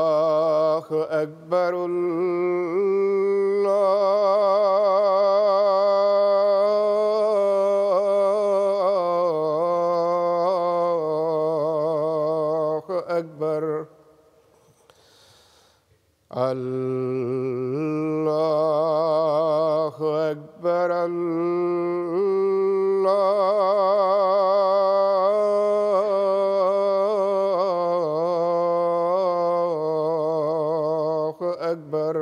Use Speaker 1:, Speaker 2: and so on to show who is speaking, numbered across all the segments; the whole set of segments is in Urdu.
Speaker 1: اللہ اکبر اللہ اکبر اللہ اکبر اکبر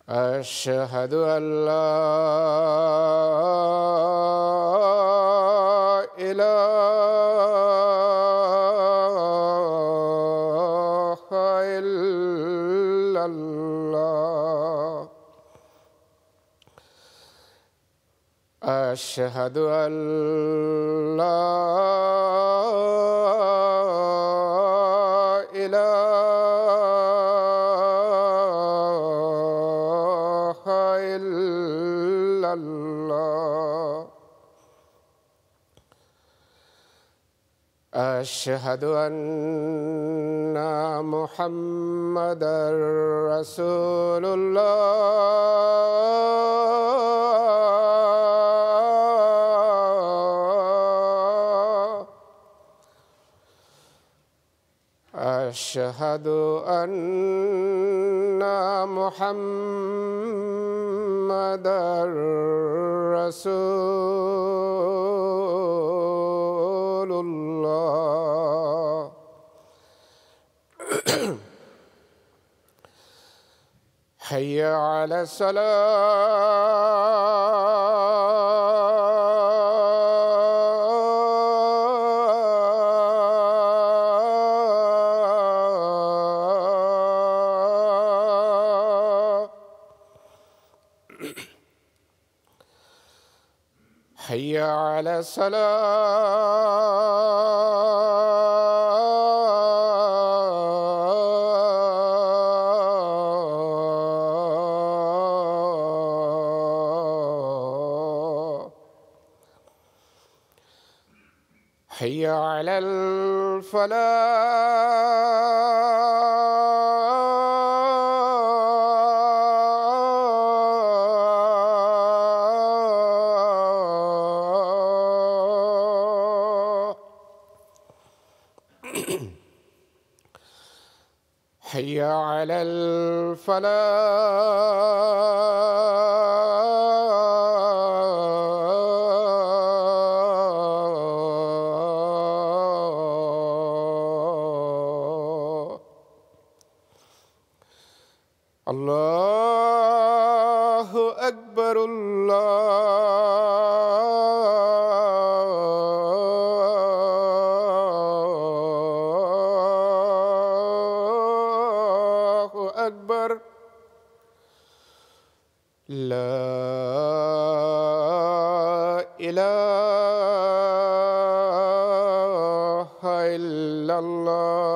Speaker 1: اشہد ان لا الہ الا اللہ اشہد ان لا اشہد ان محمدا رسول اللہ اشہد ان محمدا رسول اللہ حی علی الصلاۃ حی علی الصلاۃ حی علی الفلاح حی علی الفلاح اللہ اکبر اللہ اکبر لا الہ الا اللہ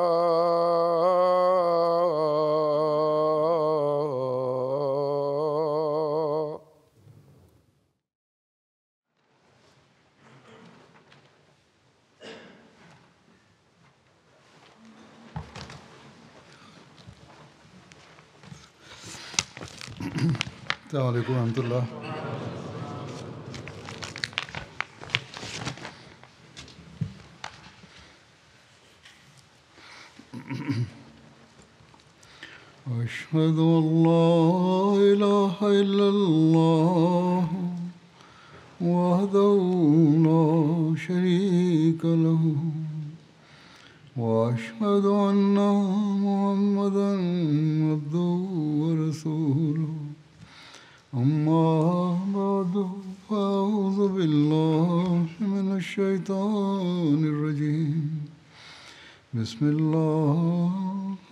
Speaker 2: السلام علیکم ورحمۃ اللہ. أشهد أن لا إله إلا الله وحده لا شريك له وأشهد أن محمدا عبده ورسوله أما بعد فأعوذ بالله من الشيطان الرجيم بسم الله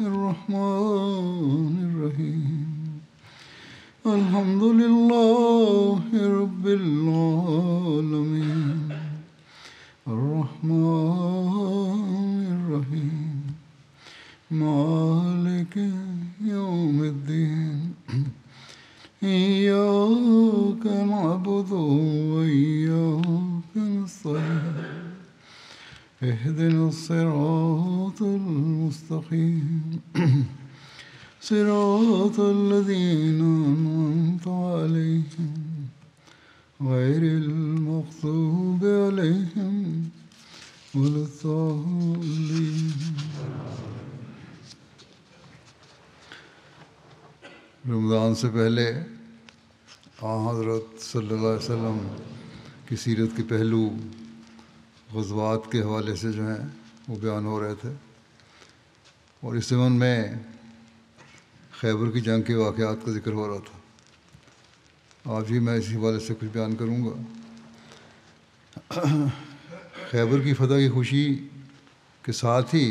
Speaker 2: الرحمن الرحيم الحمد لله رب العالمين الرحمن الرحيم مالك يوم الدين إياك نعبد وإياك نستعين اهدنا الصراط المستقيم صراط الذين أنعمت عليهم غير المغضوب عليهم ولا الضالين. رمضان سے پہلے حضرت صلی اللہ علیہ وسلم کی سیرت کے پہلو غزوات کے حوالے سے جو ہیں وہ بیان ہو رہے تھے، اور اس ضمن میں خیبر کی جنگ کے واقعات کا ذکر ہو رہا تھا. آج بھی میں اسی حوالے سے کچھ بیان کروں گا. خیبر کی فتح کی خوشی کے ساتھ ہی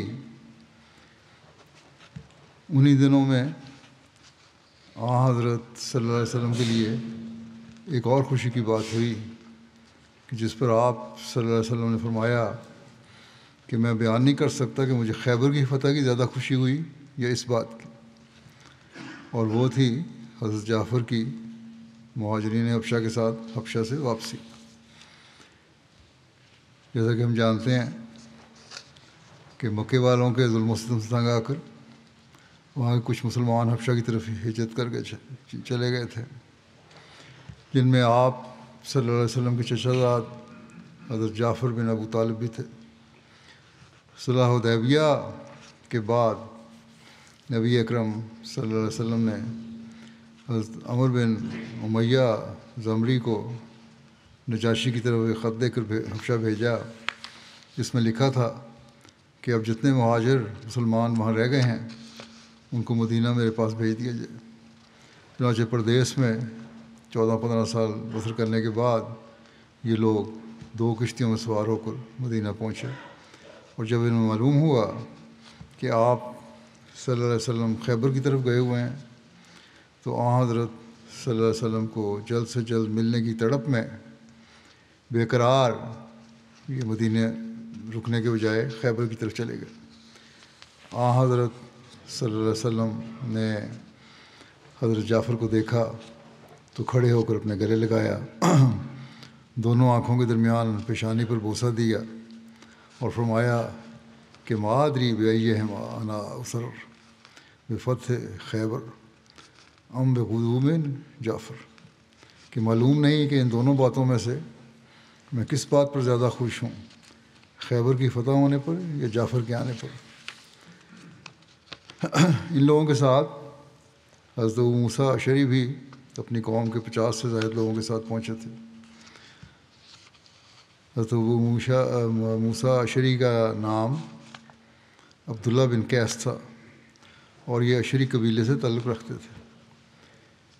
Speaker 2: انہی دنوں میں حضرت صلی اللہ علیہ وسلم کے لیے ایک اور خوشی کی بات ہوئی کہ جس پر آپ صلی اللہ علیہ وسلم نے فرمایا کہ میں بیان نہیں کر سکتا کہ مجھے خیبر کی فتح کی زیادہ خوشی ہوئی یا اس بات کی، اور وہ تھی حضرت جعفر کی مہاجرین حبشہ کے ساتھ حبشہ سے واپسی. جیسا کہ ہم جانتے ہیں کہ مکے والوں کے ظلم و ستم سے تنگ آ کر وہاں کے کچھ مسلمان حبشہ کی طرف ہجرت کر کے چلے گئے تھے، جن میں آپ صلی اللہ علیہ وسلم کے چچا زاد حضرت جعفر بن ابو طالب بھی تھے. صلح حدیبیہ کے بعد نبی اکرم صلی اللہ علیہ وسلم نے حضرت عمر بن امیہ زمری کو نجاشی کی طرف ایک خط دے کر حبشہ بھیجا، جس میں لکھا تھا کہ اب جتنے مہاجر مسلمان وہاں رہ گئے ہیں ان کو مدینہ میرے پاس بھیج دیا جائے. چنانچہ پردیس میں 14-15 سال بسر کرنے کے بعد یہ لوگ 2 کشتیوں میں سوار ہو کر مدینہ پہنچے، اور جب انہیں معلوم ہوا کہ آپ صلی اللہ علیہ وسلم خیبر کی طرف گئے ہوئے ہیں تو حضرت صلی اللہ علیہ وسلم کو جلد سے جلد ملنے کی تڑپ میں بے قرار یہ مدینہ رکنے کے بجائے خیبر کی طرف چلے گئے. حضرت صلی اللہ علیہ وسلم نے حضرت جعفر کو دیکھا تو کھڑے ہو کر اپنے گلے لگایا، دونوں آنکھوں کے درمیان پیشانی پر بوسہ دیا اور فرمایا کہ مادری بأیہم انا اسر بفتح خیبر ام بقدوم جعفر، کہ معلوم نہیں کہ ان دونوں باتوں میں سے میں کس بات پر زیادہ خوش ہوں، خیبر کی فتح ہونے پر یا جعفر کے آنے پر. ان لوگوں کے ساتھ حضرت ابو موسیٰ اشعری بھی اپنی قوم کے 50 سے زائد لوگوں کے ساتھ پہنچے تھے. حضرت ابو موسیٰ اشعری کا نام عبداللہ بن قیس تھا، اور یہ اشعری قبیلے سے تعلق رکھتے تھے.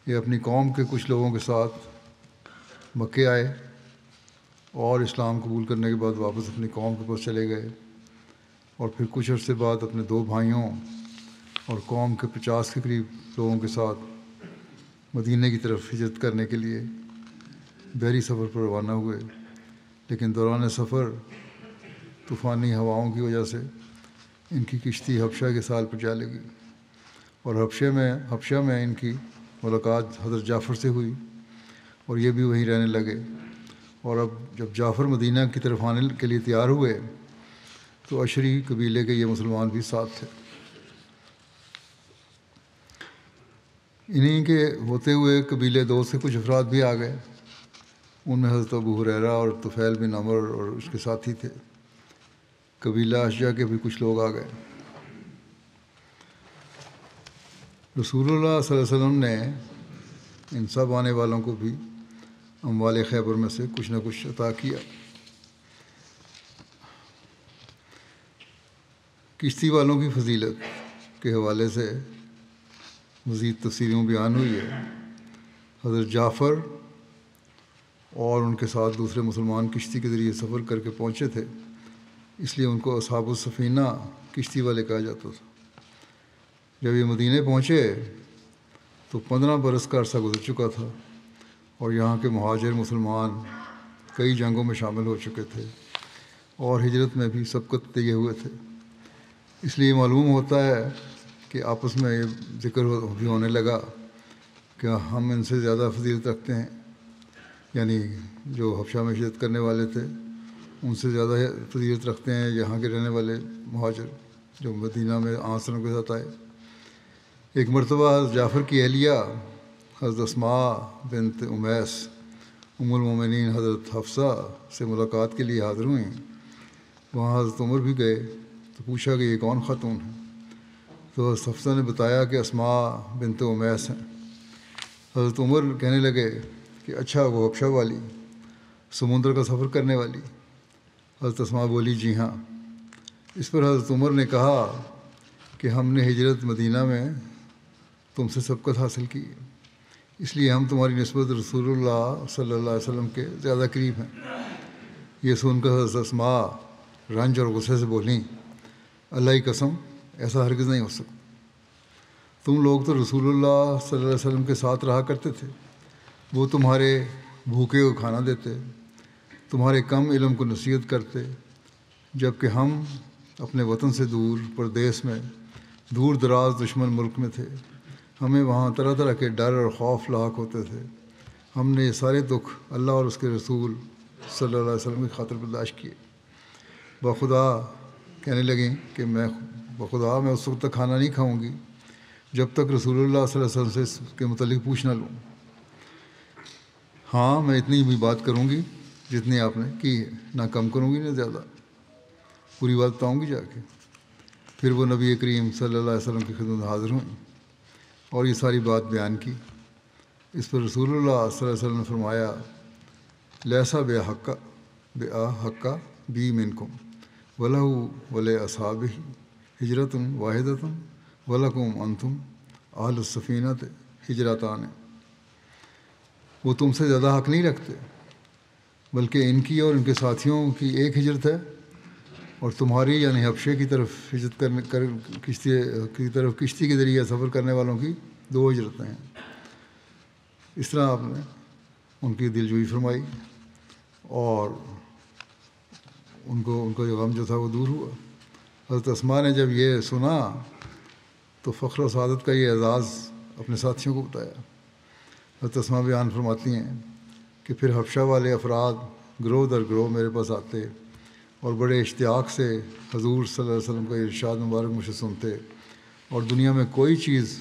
Speaker 2: یہ اپنی قوم کے کچھ لوگوں کے ساتھ مکے آئے اور اسلام قبول کرنے کے بعد واپس اپنی قوم کے پاس چلے گئے، اور پھر کچھ عرصے بعد اپنے 2 بھائیوں اور قوم کے 50 کے قریب لوگوں کے ساتھ مدینہ کی طرف ہجرت کرنے کے لیے بحری سفر پر روانہ ہوئے. لیکن دوران سفر طوفانی ہواؤں کی وجہ سے ان کی کشتی حبشہ کے سال پر جا لگی، اور حبشہ میں ان کی ملاقات حضرت جعفر سے ہوئی اور یہ بھی وہیں رہنے لگے. اور اب جب جعفر مدینہ کی طرف آنے کے لیے تیار ہوئے تو اشعری قبیلے کے یہ مسلمان بھی ساتھ تھے. انہیں کے ہوتے ہوئے قبیلے 2 سے کچھ افراد بھی آ گئے، ان میں حضرت ابو ہریرہ اور طفیل بن عمر اور اس کے ساتھی تھے. قبیلہ اشجع کے بھی کچھ لوگ آ گئے. رسول اللہ صلی اللہ علیہ وسلم نے ان سب آنے والوں کو بھی اموال خیبر میں سے کچھ نہ کچھ عطا کیا. کشتی والوں کی فضیلت کے حوالے سے مزید تفصیلوں بیان ہوئی ہے. حضرت جعفر اور ان کے ساتھ دوسرے مسلمان کشتی کے ذریعے سفر کر کے پہنچے تھے، اس لیے ان کو اصحاب السفینہ کشتی والے کہا جاتا تھا۔ جب یہ مدینے پہنچے تو 15 برس کا عرصہ گزر چکا تھا اور یہاں کے مہاجر مسلمان کئی جنگوں میں شامل ہو چکے تھے اور ہجرت میں بھی سبقت دیے ہوئے تھے۔ اس لیے معلوم ہوتا ہے کہ آپس میں یہ ذکر بھی ہونے لگا کہ ہم ان سے زیادہ فضیلت رکھتے ہیں، یعنی جو حبشہ میں ہجرت کرنے والے تھے ان سے زیادہ فضیلت رکھتے ہیں یہاں کے رہنے والے مہاجر جو مدینہ میں آنسروں کے ساتھ آئے۔ ایک مرتبہ حضرت جعفر کی اہلیہ حضرت اسماء بنت امیس ام المومنین حضرت حفصہ سے ملاقات کے لیے حاضر ہوئیں۔ وہاں حضرت عمر بھی گئے تو پوچھا کہ یہ کون خاتون ہے؟ تو حضرت حفصہ نے بتایا کہ اسماء بنت امیس ہیں۔ حضرت عمر کہنے لگے کہ اچھا وہ حبشہ والی، سمندر کا سفر کرنے والی؟ حضرت اسماء بولی جی ہاں۔ اس پر حضرت عمر نے کہا کہ ہم نے ہجرت مدینہ میں تم سے سبقت حاصل کی، اس لیے ہم تمہاری نسبت رسول اللہ صلی اللہ علیہ وسلم کے زیادہ قریب ہیں۔ یہ سن کر حضرت اسماء رنج اور غصے سے بولیں، اللہ کی قسم ایسا ہرگز نہیں ہو سکتا، تم لوگ تو رسول اللہ صلی اللہ علیہ وسلم کے ساتھ رہا کرتے تھے، وہ تمہارے بھوکے کو کھانا دیتے، تمہارے کم علم کو نصیحت کرتے، جب کہ ہم اپنے وطن سے دور پردیس میں دور دراز دشمن ملک میں تھے، ہمیں وہاں طرح طرح کے ڈر اور خوف لاحق ہوتے تھے، ہم نے یہ سارے دکھ اللہ اور اس کے رسول صلی اللہ علیہ وسلم کی خاطر برداشت کیے۔ بخدا کہنے لگیں کہ بخدا میں اس وقت تک کھانا نہیں کھاؤں گی جب تک رسول اللہ صلی اللہ علیہ وسلم سے اس کے متعلق پوچھ نہ لوں۔ ہاں میں اتنی بھی بات کروں گی جتنی آپ نے کی ہے، نہ کم کروں گی نہ زیادہ، پوری بات بتاؤں گی جا کے۔ پھر وہ نبی کریم صلی اللہ علیہ وسلم کی خدمت میں حاضر ہوئیں اور یہ ساری بات بیان کی۔ اس پر رسول اللہ صلی اللہ علیہ وسلم نے فرمایا، لیسا بے حقہ بی منکم ولہ ول اصحابہ ہجرت واحدۃ ولکم انتم اہل السفینۃ ہجرتان۔ وہ تم سے زیادہ حق نہیں رکھتے، بلکہ ان کی اور ان کے ساتھیوں کی ایک ہجرت ہے، اور تمہاری یعنی حبشے کی طرف ہجرت کشتی کے ذریعے سفر کرنے والوں کی 2 ہجرتیں ہیں۔ اس طرح آپ نے ان کی دلجوئی فرمائی اور ان کا جو غم جو تھا وہ دور ہوا۔ حضرت اسماء نے جب یہ سنا تو فخر و سعادت کا یہ اعزاز اپنے ساتھیوں کو بتایا۔ حضرت اسماء بیان فرماتی ہیں کہ پھر حبشہ والے افراد گروہ در گروہ میرے پاس آتے اور بڑے اشتیاق سے حضور صلی اللہ علیہ وسلم کا ارشاد مبارک مجھ سے سنتے، اور دنیا میں کوئی چیز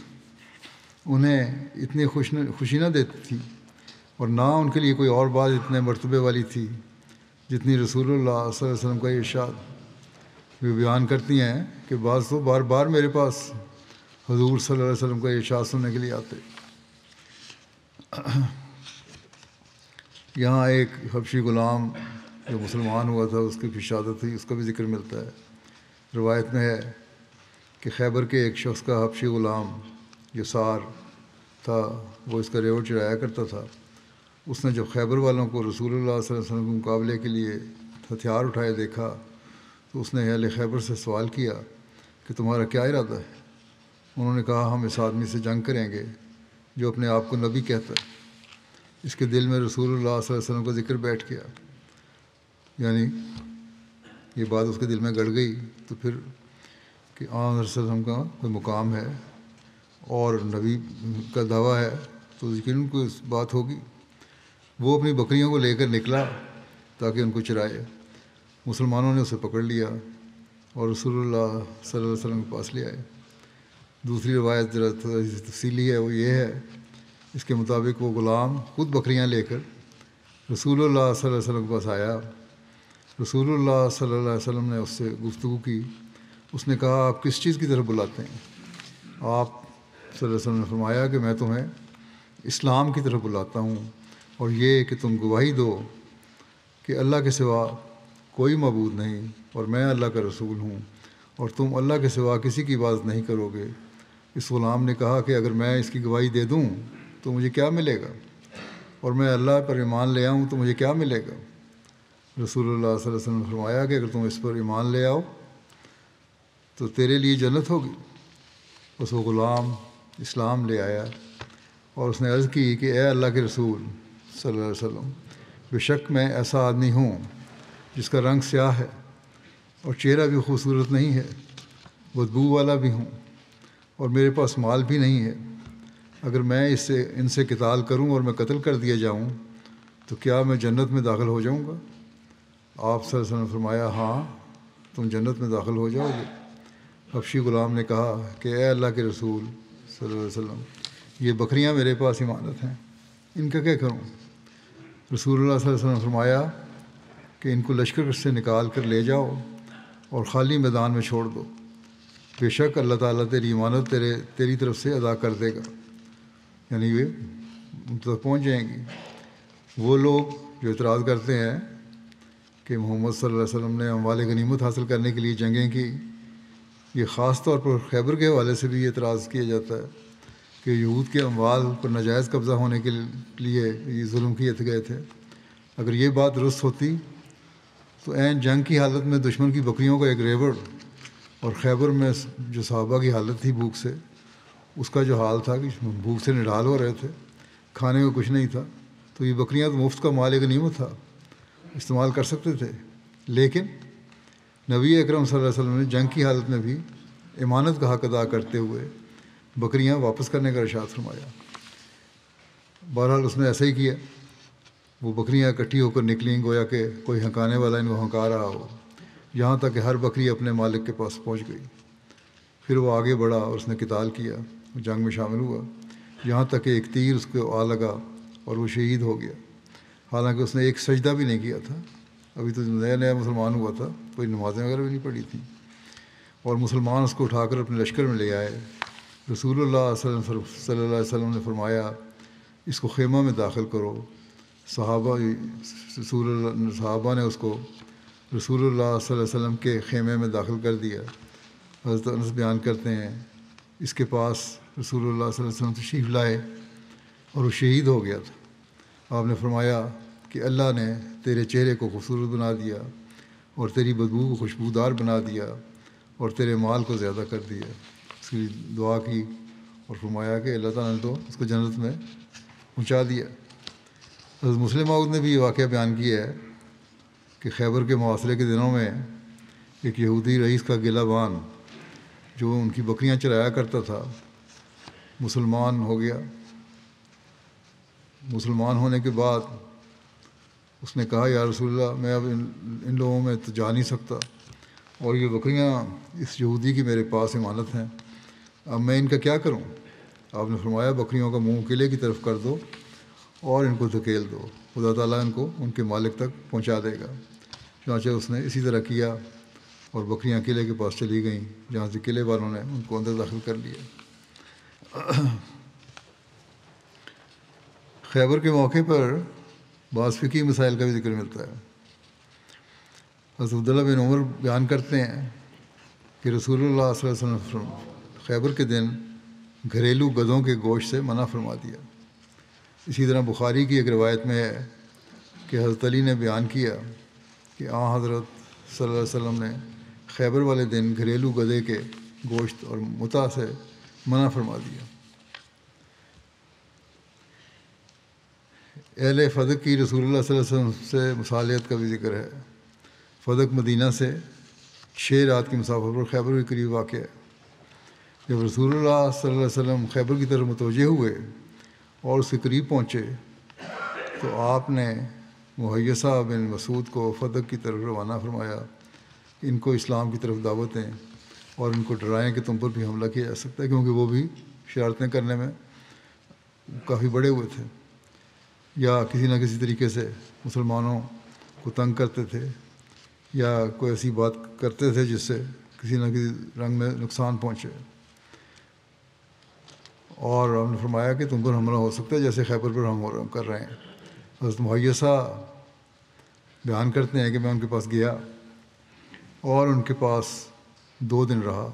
Speaker 2: انہیں اتنی خوشی نہ دیتی تھی اور نہ ان کے لیے کوئی اور بات اتنے مرتبے والی تھی جتنی رسول اللہ صلی اللہ علیہ وسلم کا ارشاد۔ وہ بیان کرتی ہیں کہ بعض تو بار بار میرے پاس حضور صلی اللہ علیہ وسلم کا ارشاد سننے کے لیے آتے۔ یہاں ایک حبشی غلام جو مسلمان ہوا تھا اس کی بھی شہادت تھی، اس کا بھی ذکر ملتا ہے۔ روایت میں ہے کہ خیبر کے ایک شخص کا حبشی غلام یسار تھا، وہ اس کا ریوڑ چڑھایا کرتا تھا۔ اس نے جب خیبر والوں کو رسول اللہ صلی اللہ علیہ وسلم کے مقابلے کے لیے ہتھیار اٹھائے دیکھا تو اس نے اہل خیبر سے سوال کیا کہ تمہارا کیا ارادہ ہے؟ انہوں نے کہا ہم اس آدمی سے جنگ کریں گے جو اپنے آپ کو نبی کہتا ہے۔ اس کے دل میں رسول اللہ صلی اللہ علیہ وسلم کا ذکر بیٹھ گیا، یعنی یہ بات اس کے دل میں گڑ گئی تو پھر کہ آن صلی اللہ علیہ وسلم کا کوئی مقام ہے اور نبی کا دعویٰ ہے تو یقیناً کوئی بات ہوگی۔ وہ اپنی بکریوں کو لے کر نکلا تاکہ ان کو چرائے۔ مسلمانوں نے اسے پکڑ لیا اور رسول اللہ صلی اللہ علیہ وسلم کے پاس لے آئے۔ دوسری روایت ذرا تفصیلی ہے، وہ یہ ہے، اس کے مطابق وہ غلام خود بکریاں لے کر رسول اللہ صلی اللہ علیہ وسلم کے پاس آیا۔ رسول اللہ صلی اللہ علیہ وسلم نے اس سے گفتگو کی۔ اس نے کہا آپ کس چیز کی طرف بلاتے ہیں؟ آپ صلی اللہ علیہ وسلم نے فرمایا کہ میں تمہیں اسلام کی طرف بلاتا ہوں، اور یہ کہ تم گواہی دو کہ اللہ کے سوا کوئی معبود نہیں اور میں اللہ کا رسول ہوں، اور تم اللہ کے سوا کسی کی عبادت نہیں کرو گے۔ اس غلام نے کہا کہ اگر میں اس کی گواہی دے دوں تو مجھے کیا ملے گا؟ اور میں اللہ پر ایمان لے آؤں تو مجھے کیا ملے گا؟ رسول اللہ صلی اللہ علیہ وسلم نے فرمایا کہ اگر تم اس پر ایمان لے آؤ تو تیرے لیے جنت ہوگی۔ اس وہ غلام اسلام لے آیا اور اس نے عرض کی کہ اے اللہ کے رسول صلی اللہ علیہ وسلم، بے شک میں ایسا آدمی ہوں جس کا رنگ سیاہ ہے اور چہرہ بھی خوبصورت نہیں ہے، بدبو والا بھی ہوں اور میرے پاس مال بھی نہیں ہے۔ اگر میں ان سے قتال کروں اور میں قتل کر دیا جاؤں تو کیا میں جنت میں داخل ہو جاؤں گا؟ آپ صلی اللہ علیہ وسلم نے فرمایا ہاں، تم جنت میں داخل ہو جاؤ گے۔ حبشی غلام نے کہا کہ اے اللہ کے رسول صلی اللہ علیہ وسلم، یہ بکریاں میرے پاس امانت ہیں، ان کا کیا کروں؟ رسول اللہ صلی اللہ علیہ وسلم نے فرمایا کہ ان کو لشکر سے نکال کر لے جاؤ اور خالی میدان میں چھوڑ دو، بے شک اللہ تعالیٰ تیری امانت تیری طرف سے ادا کر دے گا، یعنی یہ ان تک پہنچ جائیں گی۔ وہ لوگ جو اعتراض کرتے ہیں کہ محمد صلی اللہ علیہ وسلم نے اموال غنیمت حاصل کرنے کے لیے جنگیں کی، یہ خاص طور پر خیبر کے حوالے سے بھی یہ اعتراض کیا جاتا ہے کہ یہود کے اموال پر ناجائز قبضہ ہونے کے لیے یہ ظلم کیے گئے تھے۔ اگر یہ بات درست ہوتی تو عین جنگ کی حالت میں دشمن کی بکریوں کا ایک ریوڑ اور خیبر میں جو صحابہ کی حالت تھی بھوک سے، اس کا جو حال تھا کہ بھوک سے نڈال ہو رہے تھے، کھانے کو کچھ نہیں تھا، تو یہ بکریاں تو مفت کا مال غنیمت تھا، استعمال کر سکتے تھے۔ لیکن نبی اکرم صلی اللہ علیہ وسلم نے جنگ کی حالت میں بھی امانت کا حق ادا کرتے ہوئے بکریاں واپس کرنے کا ارشاد فرمایا۔ بہرحال اس نے ایسا ہی کیا، وہ بکریاں اکٹھی ہو کر نکلیں گویا کہ کوئی ہنکانے والا ان کو ہنکا رہا ہو، یہاں تک کہ ہر بکری اپنے مالک کے پاس پہنچ گئی۔ پھر وہ آگے بڑھا اور اس نے قتال کیا، جنگ میں شامل ہوا، یہاں تک کہ ایک تیر اس کو آ لگا اور وہ شہید ہو گیا، حالانکہ اس نے ایک سجدہ بھی نہیں کیا تھا، ابھی تو نیا نیا مسلمان ہوا تھا، کوئی نمازیں وغیرہ بھی نہیں پڑھی تھیں۔ اور مسلمان اس کو اٹھا کر اپنے لشکر میں لے آئے۔ رسول اللہ صلی اللہ علیہ وسلم نے فرمایا اس کو خیمہ میں داخل کرو۔ صحابہ نے اس کو رسول اللہ صلی اللہ علیہ وسلم کے خیمے میں داخل کر دیا۔ حضرت انس بیان کرتے ہیں اس کے پاس رسول اللہ صلی اللہ علیہ وسلم تشریف لائے اور وہ شہید ہو گیا تھا۔ آپ نے فرمایا کہ اللہ نے تیرے چہرے کو خوبصورت بنا دیا اور تیری بدبو کو خوشبودار بنا دیا اور تیرے مال کو زیادہ کر دیا۔ اس کی دعا کی اور فرمایا کہ اللہ تعالیٰ نے تو اس کو جنت میں پہنچا دیا۔ حضرت مسلم موعود نے بھی یہ واقعہ بیان کیا ہے کہ خیبر کے محاصرے کے دنوں میں ایک یہودی رئیس کا گلہ بان جو ان کی بکریاں چرایا کرتا تھا مسلمان ہو گیا۔ مسلمان ہونے کے بعد اس نے کہا یا رسول اللہ، میں اب ان لوگوں میں تو جا نہیں سکتا اور یہ بکریاں اس یہودی کی میرے پاس امانت ہیں، اب میں ان کا کیا کروں؟ آپ نے فرمایا بکریوں کا منہ قلعے کی طرف کر دو اور ان کو دھکیل دو، خدا تعالیٰ ان کو ان کے مالک تک پہنچا دے گا۔ چنانچہ اس نے اسی طرح کیا اور بکریاں قلعے کے پاس چلی گئیں، جہاں سے قلعے والوں نے ان کو اندر داخل کر لیا۔ خیبر کے موقع پر بعض فقہی مسائل کا بھی ذکر ملتا ہے۔ حضرت عبداللہ بن عمر بیان کرتے ہیں کہ رسول اللہ صلی اللہ علیہ وسلم خیبر کے دن گھریلو گدھوں کے گوشت سے منع فرما دیا۔ اسی طرح بخاری کی ایک روایت میں ہے کہ حضرت علی نے بیان کیا کہ حضرت صلی اللہ علیہ وسلم نے خیبر والے دن گھریلو گدھے کے گوشت اور متع سے منع فرما دیا۔ اہل فدق کی رسول اللہ صلی اللہ علیہ وسلم سے مصالحت کا بھی ذکر ہے۔ فدق مدینہ سے 6 رات کی مسافت پر خیبر کے قریب واقع ہے۔ جب رسول اللہ صلی اللہ علیہ وسلم خیبر کی طرف متوجہ ہوئے اور اس کے قریب پہنچے تو آپ نے مہیسہ بن مسعود کو فدق کی طرف روانہ فرمایا، ان کو اسلام کی طرف دعوت دیں اور ان کو ڈرائیں کہ تم پر بھی حملہ کیا جا سکتا ہے، کیونکہ وہ بھی شرارتیں کرنے میں کافی بڑے ہوئے تھے، یا کسی نہ کسی طریقے سے مسلمانوں کو تنگ کرتے تھے یا کوئی ایسی بات کرتے تھے جس سے کسی نہ کسی رنگ میں نقصان پہنچے۔ اور ہم نے فرمایا کہ تم پر حملہ ہو سکتا ہے جیسے خیبر پر ہم کر رہے ہیں۔ حضرت مہیسہ بیان کرتے ہیں کہ میں ان کے پاس گیا اور ان کے پاس 2 دن رہا،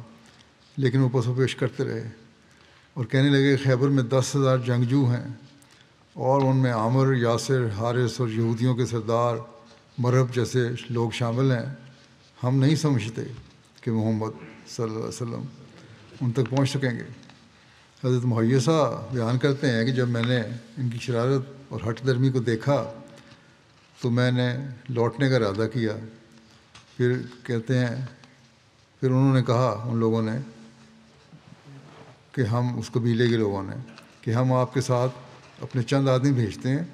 Speaker 2: لیکن وہ پس و پیش کرتے رہے اور کہنے لگے خیبر میں 10,000 جنگجو ہیں اور ان میں عامر، یاسر، حارث اور یہودیوں کے سردار مرہب جیسے لوگ شامل ہیں، ہم نہیں سمجھتے کہ محمد صلی اللہ علیہ وسلم ان تک پہنچ سکیں گے۔ حضرت مہیسہ بیان کرتے ہیں کہ جب میں نے ان کی شرارت اور ہٹ درمی کو دیکھا تو میں نے لوٹنے کا ارادہ کیا۔ پھر کہتے ہیں پھر انہوں نے کہا، ان لوگوں نے کہ ہم، اس قبیلے کے لوگوں نے، کہ ہم آپ کے ساتھ اپنے چند آدمی بھیجتے ہیں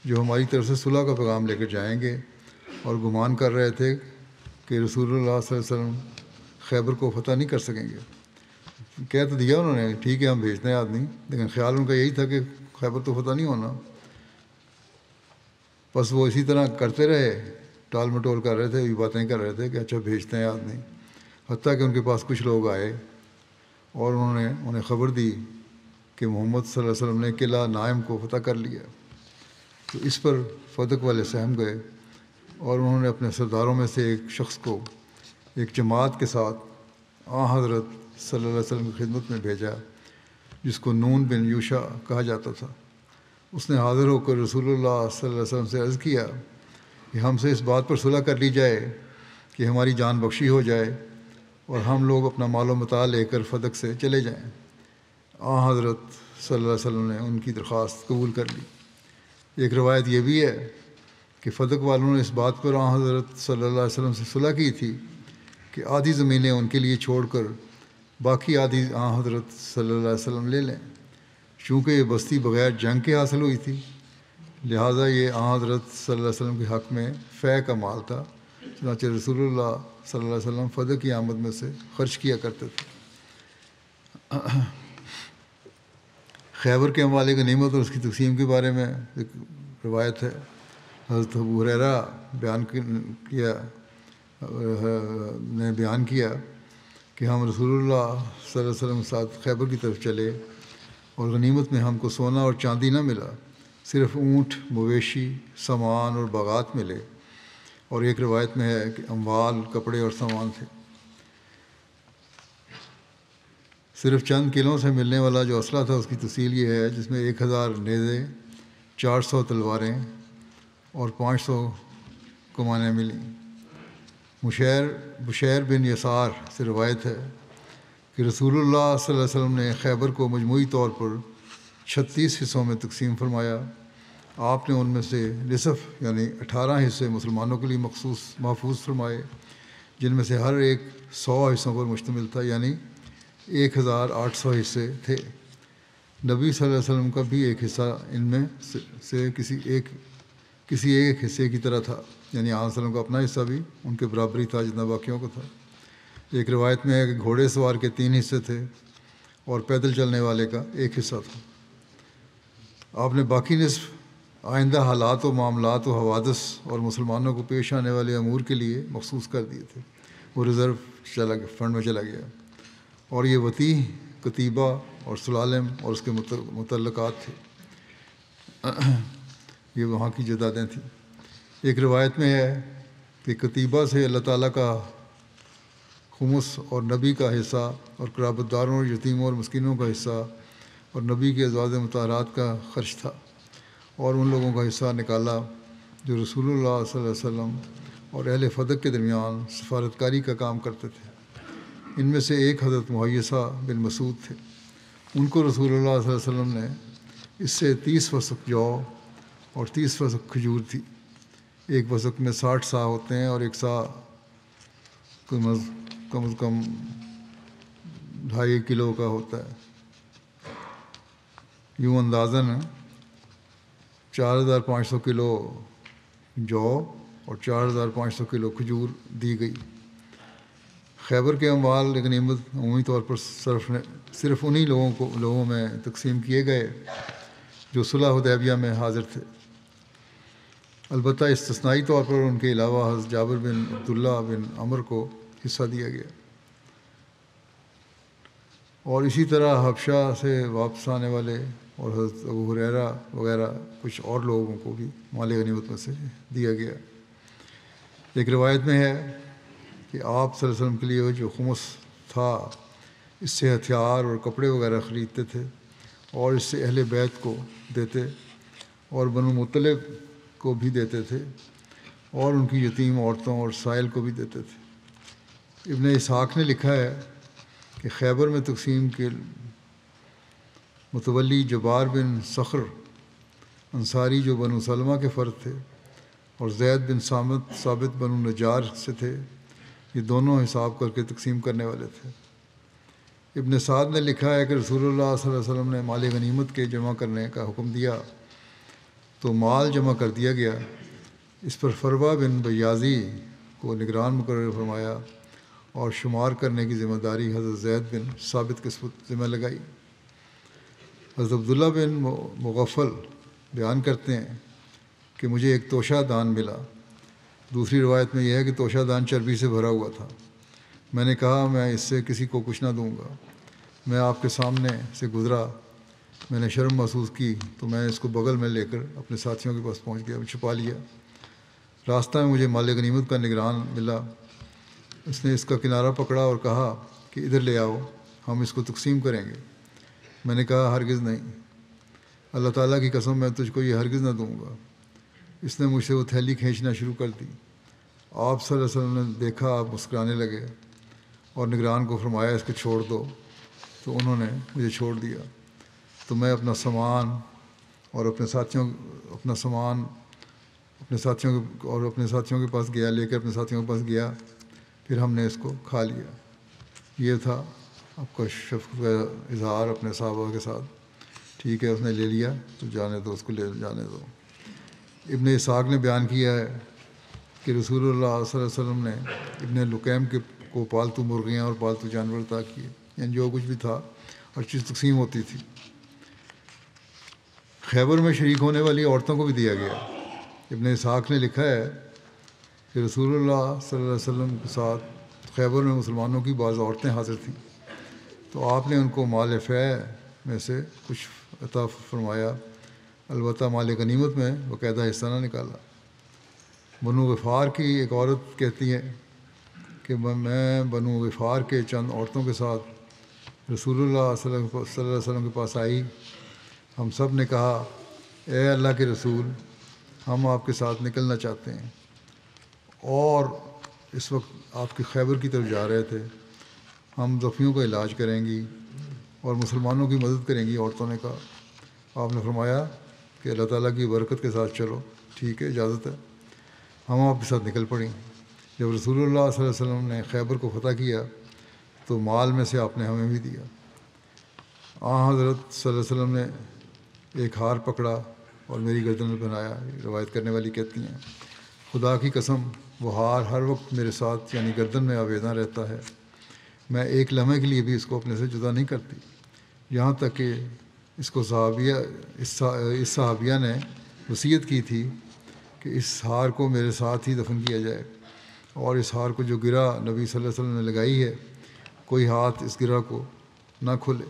Speaker 2: جو ہماری طرف سے صلح کا پیغام لے کر جائیں گے، اور گمان کر رہے تھے کہ رسول اللہ صلی اللہ علیہ وسلم خیبر کو فتح نہیں کر سکیں گے۔ کہہ تو دیا انہوں نے، ٹھیک ہے ہم بھیجتے ہیں آدمی، لیکن خیال ان کا یہی تھا کہ خیبر تو فتح نہیں ہونا۔ بس وہ اسی طرح کرتے رہے، ٹال مٹول کر رہے تھے، یہ باتیں کر رہے تھے کہ اچھا بھیجتے ہیں آدمی، حتیٰ کہ ان کے پاس کچھ لوگ آئے اور انہوں نے انہیں خبر دی کہ محمد صلی اللہ علیہ وسلم نے قلعہ نائم کو فتح کر لیا۔ تو اس پر فدق والے سہم گئے اور انہوں نے اپنے سرداروں میں سے ایک شخص کو ایک جماعت کے ساتھ حضرت صلی اللہ علیہ وسلم کی خدمت میں بھیجا، جس کو نون بن یوشع کہا جاتا تھا۔ اس نے حاضر ہو کر رسول اللہ صلی اللہ علیہ وسلم سے عرض کیا کہ ہم سے اس بات پر صلح کر لی جائے کہ ہماری جان بخشی ہو جائے اور ہم لوگ اپنا مال و متاع لے کر فدق سے چلے جائیں۔ حضرت صلی اللہ علیہ وسلم نے ان کی درخواست قبول کر لی۔ ایک روایت یہ بھی ہے کہ فدق والوں نے اس بات پر حضرت صلی اللہ علیہ وسلم سے صلح کی تھی کہ آدھی زمینیں ان کے لیے چھوڑ کر باقی آدھی حضرت صلی اللہ علیہ وسلم لے لیں۔ چونکہ یہ بستی بغیر جنگ کے حاصل ہوئی تھی، لہٰذا یہ حضرت صلی اللہ علیہ وسلم کے حق میں فے کا مال تھا، چنانچہ رسول اللہ صلی اللہ علیہ وسلم فدق کی آمد میں سے خرچ کیا کرتے تھے۔ خیبر کے حوالے غنیمت اور اس کی تقسیم کے بارے میں ایک روایت ہے۔ حضرت ابو ہریرہ نے بیان کیا کہ ہم رسول اللہ صلی اللہ علیہ وسلم کے ساتھ خیبر کی طرف چلے اور غنیمت میں ہم کو سونا اور چاندی نہ ملا، صرف اونٹ، مویشی، سامان اور باغات ملے، اور ایک روایت میں ہے کہ اموال، کپڑے اور سامان تھے۔ صرف چند قلعوں سے ملنے والا جو اسلحہ تھا اس کی تفصیل یہ ہے، جس میں 1000 نیزے، 400 تلواریں اور 500 کمانیں ملیں۔ بشیر بن یسار سے روایت ہے کہ رسول اللہ صلی اللہ علیہ وسلم نے خیبر کو مجموعی طور پر 36 حصوں میں تقسیم فرمایا۔ آپ نے ان میں سے نصف یعنی 18 حصے مسلمانوں کے لیے محفوظ فرمائے، جن میں سے ہر ایک 100 حصوں پر مشتمل تھا، یعنی 1800 حصے تھے۔ نبی صلی اللہ علیہ وسلم کا بھی ایک حصہ ان میں سے کسی ایک حصے کی طرح تھا، یعنی آپ وسلم کا اپنا حصہ بھی ان کے برابری تھا جتنا باقیوں کا تھا۔ ایک روایت میں ہے کہ گھوڑے سوار کے 3 حصے تھے اور پیدل چلنے والے کا 1 حصہ تھا۔ آپ نے باقی نصف آئندہ حالات و معاملات و حوادث اور مسلمانوں کو پیش آنے والے امور کے لیے مخصوص کر دیے تھے، وہ ریزرو فنڈ میں چلا گیا، اور یہ وطیح، کتیبہ اور سلالم اور اس کے متعلقات تھے، یہ وہاں کی جائیدادیں تھیں۔ ایک روایت میں ہے کہ کتیبہ سے اللہ تعالیٰ کا خمس اور نبی کا حصہ اور قرابت داروں اور یتیموں اور مسکینوں کا حصہ اور نبی کے ازواج مطہرات کا خرچ تھا، اور ان لوگوں کا حصہ نکالا جو رسول اللہ صلی اللہ علیہ وسلم اور اہل فدق کے درمیان سفارتکاری کا کام کرتے تھے۔ ان میں سے ایک حضرت مہیسہ بن مسعود تھے۔ ان کو رسول اللہ صلی اللہ علیہ وسلم نے اس سے 30 وسق جو اور 30 وسق کھجور تھی۔ ایک وسق میں 60 سا ہوتے ہیں اور ایک سا کم از کم 2.5 کلو کا ہوتا ہے۔ یوں اندازاً 4500 کلو جو اور 4500 کلو کھجور دی گئی۔ خیبر کے اموال غنیمت عمومی طور پر صرف انہی لوگوں میں تقسیم کیے گئے جو صلح حدیبیہ میں حاضر تھے، البتہ استثنائی طور پر ان کے علاوہ حضرت جابر بن عبداللہ بن عمر کو حصہ دیا گیا، اور اسی طرح حبشہ سے واپس آنے والے اور حضرت ابو ہریرہ وغیرہ کچھ اور لوگوں کو بھی مال غنیمت میں سے دیا گیا۔ ایک روایت میں ہے کہ آپ صلی اللہ علیہ وسلم کے لیے جو خمس تھا اس سے ہتھیار اور کپڑے وغیرہ خریدتے تھے اور اس سے اہل بیت کو دیتے، اور بنو مطلب کو بھی دیتے تھے اور ان کی یتیم عورتوں اور سائل کو بھی دیتے تھے۔ ابن اسحاق نے لکھا ہے کہ خیبر میں تقسیم کے متولی جبار بن صخر انصاری جو بنو سلمہ کے فرد تھے اور زید بن ثابت بنو نجار سے تھے، یہ دونوں حساب کر کے تقسیم کرنے والے تھے۔ ابن سعد نے لکھا ہے کہ رسول اللہ صلی اللہ علیہ وسلم نے مال غنیمت کے جمع کرنے کا حکم دیا تو مال جمع کر دیا گیا۔ اس پر فروہ بن بیاضی کو نگران مقرر فرمایا اور شمار کرنے کی ذمہ داری حضرت زید بن ثابت کے ذمہ لگائی۔ حضرت عبداللہ بن مغفل بیان کرتے ہیں کہ مجھے ایک توشہ دان ملا۔ دوسری روایت میں یہ ہے کہ توشہ دان چربی سے بھرا ہوا تھا۔ میں نے کہا میں اس سے کسی کو کچھ نہ دوں گا۔ میں آپ کے سامنے سے گزرا، میں نے شرم محسوس کی تو میں اس کو بغل میں لے کر اپنے ساتھیوں کے پاس پہنچ گیا، چھپا لیا۔ راستہ میں مجھے مال غنیمت کا نگران ملا۔ اس نے اس کا کنارہ پکڑا اور کہا کہ ادھر لے آؤ، ہم اس کو تقسیم کریں گے۔ میں نے کہا ہرگز نہیں، اللہ تعالیٰ کی قسم میں تجھ کو یہ ہرگز نہ دوں گا۔ اس نے مجھ سے وہ تھیلی کھینچنا شروع کر دی۔ آپ صلی اللہ علیہ وسلم نے دیکھا، آپ مسکرانے لگے اور نگران کو فرمایا اس کو چھوڑ دو، تو انہوں نے مجھے چھوڑ دیا۔ تو میں اپنا سامان اور اپنے ساتھیوں کے پاس گیا، لے کر اپنے ساتھیوں کے پاس گیا، پھر ہم نے اس کو کھا لیا۔ یہ تھا آپ کا شفقت کا اظہار اپنے صحابہ کے ساتھ۔ ٹھیک ہے، اس نے لے لیا تو جانے دو، اس کو لے جانے دو۔ ابن اسحاق نے بیان کیا ہے کہ رسول اللہ صلی اللہ علیہ وسلم نے ابن لکیم کو پالتو مرغیاں اور پالتو جانور عطا کیے، یعنی جو کچھ بھی تھا ہر چیز تقسیم ہوتی تھی۔ خیبر میں شریک ہونے والی عورتوں کو بھی دیا گیا۔ ابن اسحاق نے لکھا ہے کہ رسول اللہ صلی اللہ علیہ وسلم کے ساتھ خیبر میں مسلمانوں کی بعض عورتیں حاضر تھیں، تو آپ نے ان کو مال فیع میں سے کچھ عطا فرمایا، البتہ مال غنیمت میں باقاعدہ حصہ نہ نکالا۔ بنو غفار کی ایک عورت کہتی ہے کہ میں بنو غفار کے چند عورتوں کے ساتھ رسول اللہ صلی اللہ علیہ وسلم کے پاس آئی۔ ہم سب نے کہا اے اللہ کے رسول، ہم آپ کے ساتھ نکلنا چاہتے ہیں، اور اس وقت آپ کی خیبر کی طرف جا رہے تھے۔ ہم زخمیوں کا علاج کریں گی اور مسلمانوں کی مدد کریں گی۔ عورتوں نے کہا، آپ نے فرمایا کہ اللہ تعالیٰ کی برکت کے ساتھ چلو، ٹھیک ہے، اجازت ہے۔ ہم آپ کے ساتھ نکل پڑیں۔ جب رسول اللہ صلی اللہ علیہ وسلم نے خیبر کو فتح کیا تو مال میں سے آپ نے ہمیں بھی دیا۔ حضرت صلی اللہ علیہ وسلم نے ایک ہار پکڑا اور میری گردن میں پہنایا۔ روایت کرنے والی کہتی ہیں خدا کی قسم وہ ہار ہر وقت میرے ساتھ یعنی گردن میں آویزاں رہتا ہے، میں ایک لمحے کے لیے بھی اس کو اپنے سے جدا نہیں کرتی، یہاں تک کہ اس صحابیہ نے وصیت کی تھی کہ اس ہار کو میرے ساتھ ہی دفن کیا جائے، اور اس ہار کو جو گرہ نبی صلی اللہ علیہ وسلم نے لگائی ہے، کوئی ہاتھ اس گرہ کو نہ کھولے۔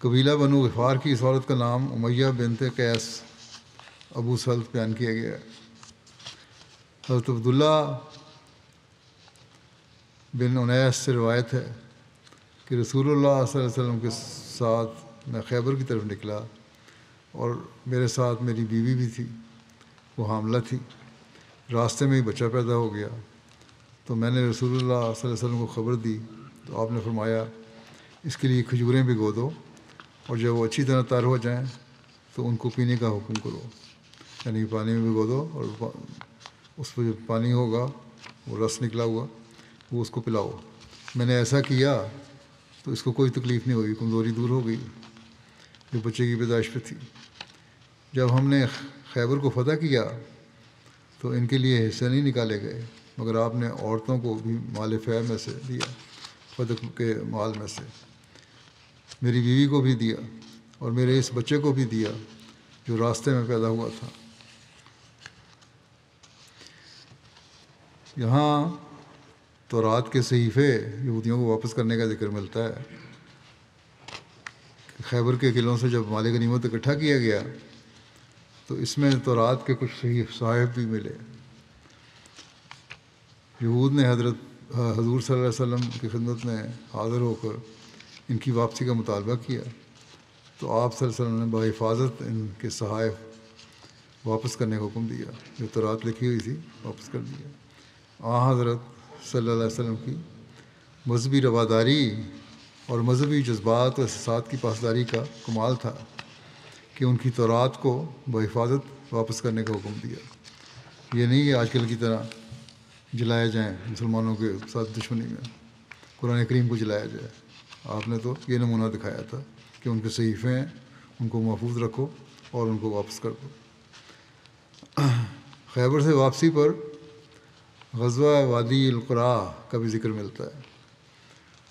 Speaker 2: قبیلہ بنو غفار کی اس عورت کا نام امیہ بنت قیس ابو سلط بیان کیا گیا ہے۔ حضرت عبداللہ بن انیس سے روایت ہے کہ رسول اللہ صلی اللہ علیہ وسلم کے ساتھ میں خیبر کی طرف نکلا اور میرے ساتھ میری بیوی بھی تھی، وہ حاملہ تھی۔ راستے میں ہی بچہ پیدا ہو گیا تو میں نے رسول اللہ صلی اللہ علیہ وسلم کو خبر دی تو آپ نے فرمایا اس کے لیے کھجوریں بھگو دو، اور جب وہ اچھی طرح تر ہو جائیں تو ان کو پینے کا حکم کرو، یعنی پانی میں بھگو دو اور اس پہ جو پانی ہوگا وہ رس نکلا ہوا وہ اس کو پلاؤ۔ میں نے ایسا کیا تو اس کو کوئی تکلیف نہیں ہوئی، کمزوری دور ہو گئی جو بچے کی پیدائش پہ تھی۔ جب ہم نے خیبر کو فتح کیا تو ان کے لیے حصے نہیں نکالے گئے، مگر آپ نے عورتوں کو بھی مال فیع میں سے دیا، فتح کے مال میں سے میری بیوی کو بھی دیا اور میرے اس بچے کو بھی دیا جو راستے میں پیدا ہوا تھا۔ یہاں تورات کے صحیفے یہودیوں کو واپس کرنے کا ذکر ملتا ہے۔ خیبر کے قلعوں سے جب مال غنیمت اکٹھا کیا گیا تو اس میں تورات کے کچھ صحائف بھی ملے۔ یہود نے حضور صلی اللہ علیہ وسلم کی خدمت میں حاضر ہو کر ان کی واپسی کا مطالبہ کیا، تو آپ صلی اللہ علیہ وسلم نے بحفاظت ان کے صحائف واپس کرنے کا حکم دیا، جو تورات لکھی ہوئی تھی واپس کر دیا۔ حضرت صلی اللہ علیہ وسلم کی مذہبی رواداری اور مذہبی جذبات و احساسات کی پاسداری کا کمال تھا کہ ان کی تورات کو بحفاظت واپس کرنے کا حکم دیا۔ یہ نہیں کہ آج کل کی طرح جلائے جائیں مسلمانوں کے ساتھ دشمنی میں، قرآن کریم کو جلایا جائے۔ آپ نے تو یہ نمونہ دکھایا تھا کہ ان کے صحیفے ہیں، ان کو محفوظ رکھو اور ان کو واپس کر دو۔ خیبر سے واپسی پر غزوہ وادی القرا کا بھی ذکر ملتا ہے۔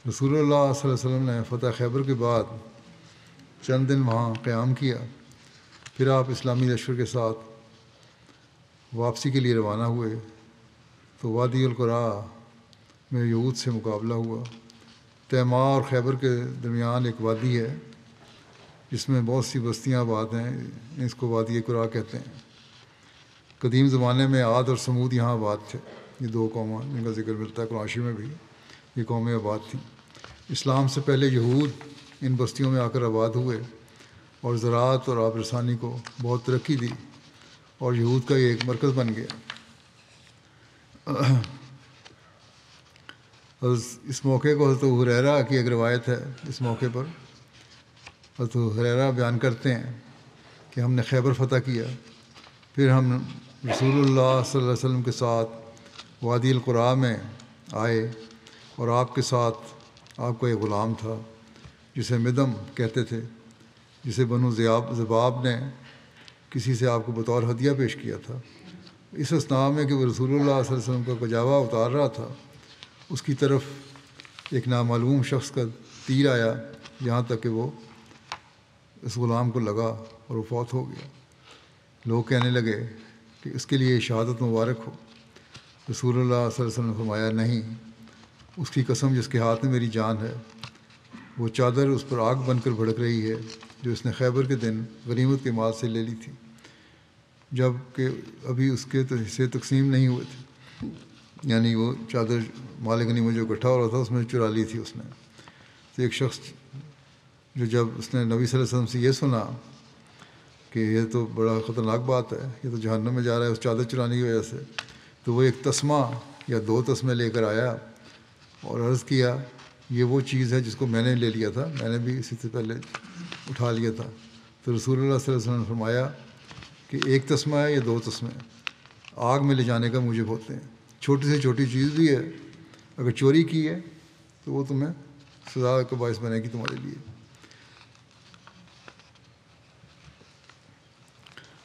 Speaker 2: رسول اللہ صلی اللہ علیہ وسلم نے فتح خیبر کے بعد چند دن وہاں قیام کیا، پھر آپ اسلامی لشکر کے ساتھ واپسی کے لیے روانہ ہوئے تو وادی القرا میں یہود سے مقابلہ ہوا۔ تیماء اور خیبر کے درمیان ایک وادی ہے جس میں بہت سی بستیاں آباد ہیں، اس کو وادی قرا کہتے ہیں۔ قدیم زمانے میں عاد اور سمود یہاں آباد تھے، یہ دو قومیں جن کا ذکر ملتا ہے قرآن میں بھی، یہ قومیں آباد تھیں۔ اسلام سے پہلے یہود ان بستیوں میں آ کر آباد ہوئے اور زراعت اور آب رسانی کو بہت ترقی دی اور یہود کا یہ ایک مرکز بن گیا۔ اس موقع کو حضرت ہریرہ کی ایک روایت ہے، اس موقع پر حضرت ہریرہ بیان کرتے ہیں کہ ہم نے خیبر فتح کیا، پھر ہم رسول اللہ صلی اللہ علیہ وسلم کے ساتھ وادی القرا میں آئے اور آپ کے ساتھ آپ کا ایک غلام تھا جسے مدم کہتے تھے، جسے بنو ذباب نے کسی سے آپ کو بطور ہدیہ پیش کیا تھا۔ اس اثناء میں کہ وہ رسول اللہ صلی اللہ علیہ وسلم کا کجاوا اتار رہا تھا، اس کی طرف ایک نامعلوم شخص کا تیر آیا، یہاں تک کہ وہ اس غلام کو لگا اور وہ فوت ہو گیا۔ لوگ کہنے لگے کہ اس کے لیے شہادت مبارک ہو۔ رسول اللہ صلی اللہ علیہ وسلم نے فرمایا، نہیں، اس کی قسم جس کے ہاتھ میں میری جان ہے، وہ چادر اس پر آگ بن کر بھڑک رہی ہے جو اس نے خیبر کے دن غنیمت کے مال سے لے لی تھی، جب کہ ابھی اس کے حصے تقسیم نہیں ہوئے تھے، یعنی وہ چادر مال غنیمت جو اکٹھا ہو رہا تھا اس میں چرا لی تھی اس نے۔ تو ایک شخص جو جب اس نے نبی صلی اللہ علیہ وسلم سے یہ سنا کہ یہ تو بڑا خطرناک بات ہے، یہ تو جہنم میں جا رہا ہے اس چادر چرانے کی وجہ سے، تو وہ ایک تسمہ یا دو تسمے لے کر آیا اور عرض کیا، یہ وہ چیز ہے جس کو میں نے لے لیا تھا، میں نے بھی اسی سے پہلے اٹھا لیا تھا۔ تو رسول اللہ صلی اللہ علیہ وسلم نے فرمایا کہ ایک تسمہ ہے یا دو تسمے، آگ میں لے جانے کا موجب ہوتے ہیں۔ چھوٹی سے چھوٹی چیز بھی ہے، اگر چوری کی ہے تو وہ تمہیں سزا کا باعث بنے گی تمہارے لیے۔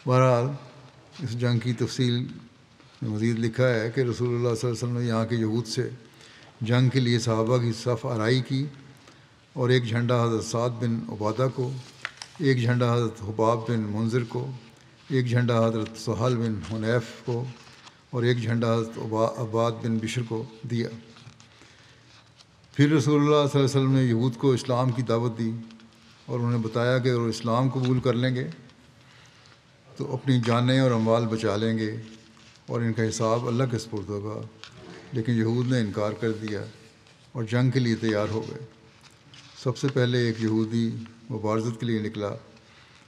Speaker 2: بہرحال اس جنگ کی تفصیل میں مزید لکھا ہے کہ رسول اللہ صلی اللہ علیہ وسلم نے یہاں کے یہود سے جنگ کے لیے صحابہ کی صف آرائی کی، اور ایک جھنڈا حضرت سعد بن عبادہ کو، ایک جھنڈا حضرت حباب بن منذر کو، ایک جھنڈا حضرت سہل بن حنیف کو، اور ایک جھنڈا حضرت عباد بن بشر کو دیا۔ پھر رسول اللہ صلی اللہ علیہ وسلم نے یہود کو اسلام کی دعوت دی اور انہیں بتایا کہ اگر اسلام قبول کر لیں گے تو اپنی جانیں اور اموال بچا لیں گے اور ان کا حساب اللہ کے سپرد ہوگا۔ لیکن یہود نے انکار کر دیا اور جنگ کے لیے تیار ہو گئے۔ سب سے پہلے ایک یہودی مبارزت کے لیے نکلا،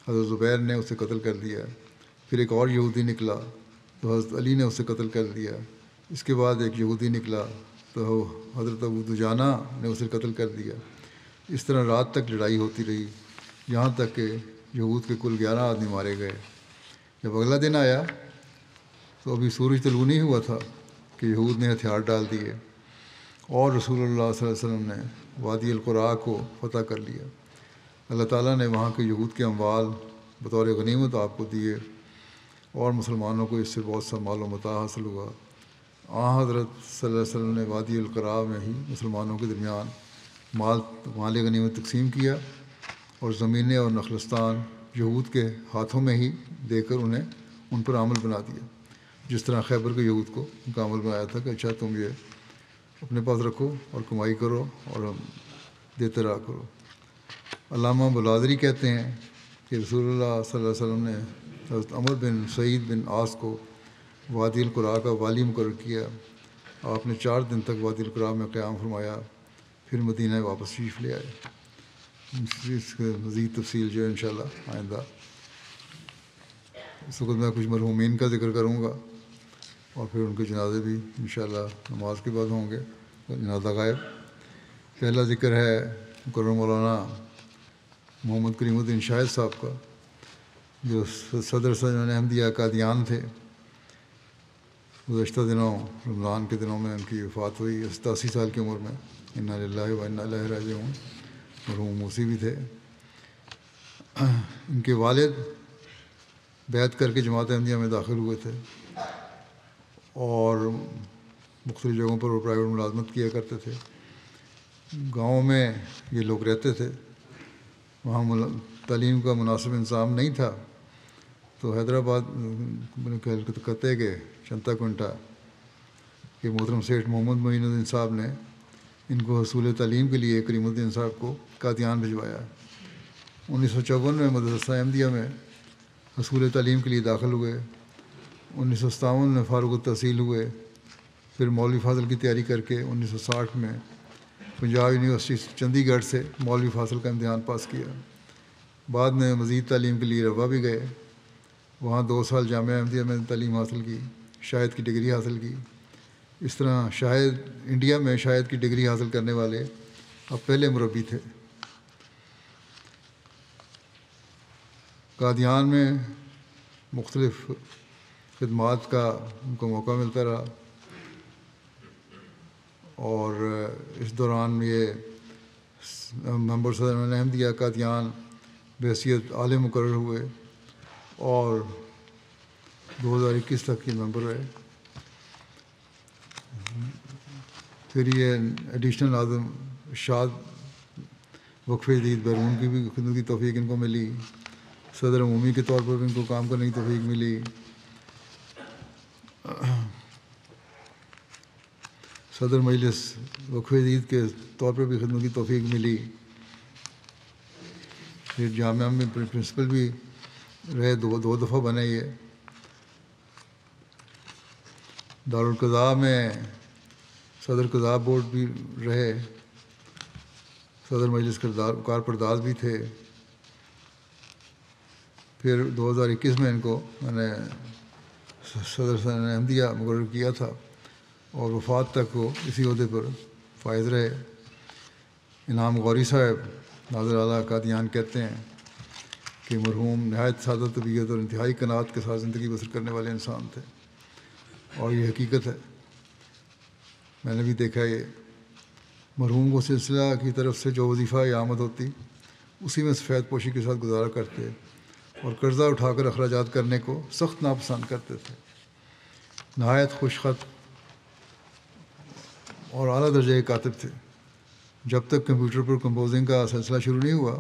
Speaker 2: حضرت زبیر نے اسے قتل کر دیا۔ پھر ایک اور یہودی نکلا تو حضرت علی نے اسے قتل کر دیا۔ اس کے بعد ایک یہودی نکلا تو حضرت ابو دجانہ نے اسے قتل کر دیا۔ اس طرح رات تک لڑائی ہوتی رہی، یہاں تک کہ یہود کے کل 11 آدمی مارے گئے۔ جب اگلا دن آیا تو ابھی سورج طلوع نہیں ہوا تھا کہ یہود نے ہتھیار ڈال دیے اور رسول اللہ صلی اللہ علیہ وسلم نے وادی القرا کو فتح کر لیا۔ اللہ تعالیٰ نے وہاں کے یہود کے اموال بطور غنیمت آپ کو دیے اور مسلمانوں کو اس سے بہت سا مال و متاع حاصل ہوا۔ حضرت صلی اللہ علیہ وسلم نے وادی القرا میں ہی مسلمانوں کے درمیان مال غنیمت تقسیم کیا اور زمینیں اور نخلستان یہود کے ہاتھوں میں ہی دے کر انہیں ان پر عمل بنا دیا، جس طرح خیبر کے یہود کو ان کا عمل بنایا تھا کہ اچھا تم یہ اپنے پاس رکھو اور کمائی کرو اور دیتے رہا کرو۔ علامہ بلادری کہتے ہیں کہ رسول اللہ صلی اللہ علیہ وسلم نے حضرت عمر بن سعید بن عاص کو وادی القرا کا والی مقرر کیا۔ آپ نے 4 دن تک وادی القرا میں قیام فرمایا، پھر مدینہ واپس تشریف لے آئے۔ اس کا مزید تفصیل جو ہے انشاءاللہ آئندہ. اس وقت میں کچھ مرحومین کا ذکر کروں گا اور پھر ان کے جنازے بھی انشاءاللہ نماز کے بعد ہوں گے، جنازہ غائب. پہلا ذکر ہے مکرم مولانا محمد کریم الدین شاہد صاحب کا، جو صدر سنن احمدیہ قادیان تھے. گزشتہ دنوں رمضان کے دنوں میں ان کی وفات ہوئی 87 سال کی عمر میں. انا للہ و انا الیہ راجعون. مرحوم موسی بھی تھے. ان کے والد بیعت کر کے جماعت احمدیہ میں داخل ہوئے تھے اور مختلف جگہوں پر وہ پرائیویٹ ملازمت کیا کرتے تھے. گاؤں میں یہ لوگ رہتے تھے، وہاں تعلیم کا مناسب انتظام نہیں تھا، تو حیدرآباد کہتے کہ چنتا کنٹا کہ محترم سیٹھ محمد معین الدین صاحب نے ان کو حصول تعلیم کے لیے کریم الدین صاحب کو قادیان بھجوایا. 1954 میں مدرسہ احمدیہ میں حصول تعلیم کے لیے داخل ہوئے. 1957 میں فارغ التحصیل ہوئے. پھر مولوی فاضل کی تیاری کر کے 1960 میں پنجاب یونیورسٹی چندی گڑھ سے مولوی فاضل کا امتحان پاس کیا. بعد میں مزید تعلیم کے لیے روا بھی گئے. وہاں 2 سال جامعہ احمدیہ میں تعلیم حاصل کی، شاہد کی ڈگری حاصل کی. اس طرح شاہد انڈیا میں شاہد کی ڈگری حاصل کرنے والے اب پہلے مربی تھے. قادیان میں مختلف خدمات کا ان کو موقع ملتا رہا اور اس دوران یہ ممبر صدر احمدیہ قادیان بحیثیت عالم مقرر ہوئے اور 2021 تک یہ ممبر رہے. پھر یہ ایڈیشنل ناظم ارشاد وقف جدید بیرون کی بھی خدمت کی توفیق ان کو ملی. صدر عمومی کے طور پر بھی ان کو کام کرنے کی توفیق ملی. صدر مجلس وقف جدید کے طور پر بھی خدمت کی توفیق ملی. پھر جامعہ میں پرنسپل بھی رہے، 2 دفعہ بنے. یہ دارالقضاء میں صدر قضاء بورڈ بھی رہے، صدر مجلس کارپرداز بھی تھے. پھر 2021 میں ان کو میں نے صدر سنن احمدیہ مقرر کیا تھا اور وفات تک وہ اسی عہدے پر فائز رہے. انعام غوری صاحب ناظر اعلیٰ قادیان کہتے ہیں کہ مرحوم نہایت سادہ طبیعت اور انتہائی قناعت کے ساتھ زندگی بسر کرنے والے انسان تھے، اور یہ حقیقت ہے. میں نے بھی دیکھا یہ مرحوم کو سلسلہ کی طرف سے جو وظیفہ یا آمد ہوتی اسی میں سفید پوشی کے ساتھ گزارا کرتے اور قرضہ اٹھا کر اخراجات کرنے کو سخت ناپسند کرتے تھے. نہایت خوش خط اور اعلیٰ درجے کے کاتب تھے. جب تک کمپیوٹر پر کمپوزنگ کا سلسلہ شروع نہیں ہوا،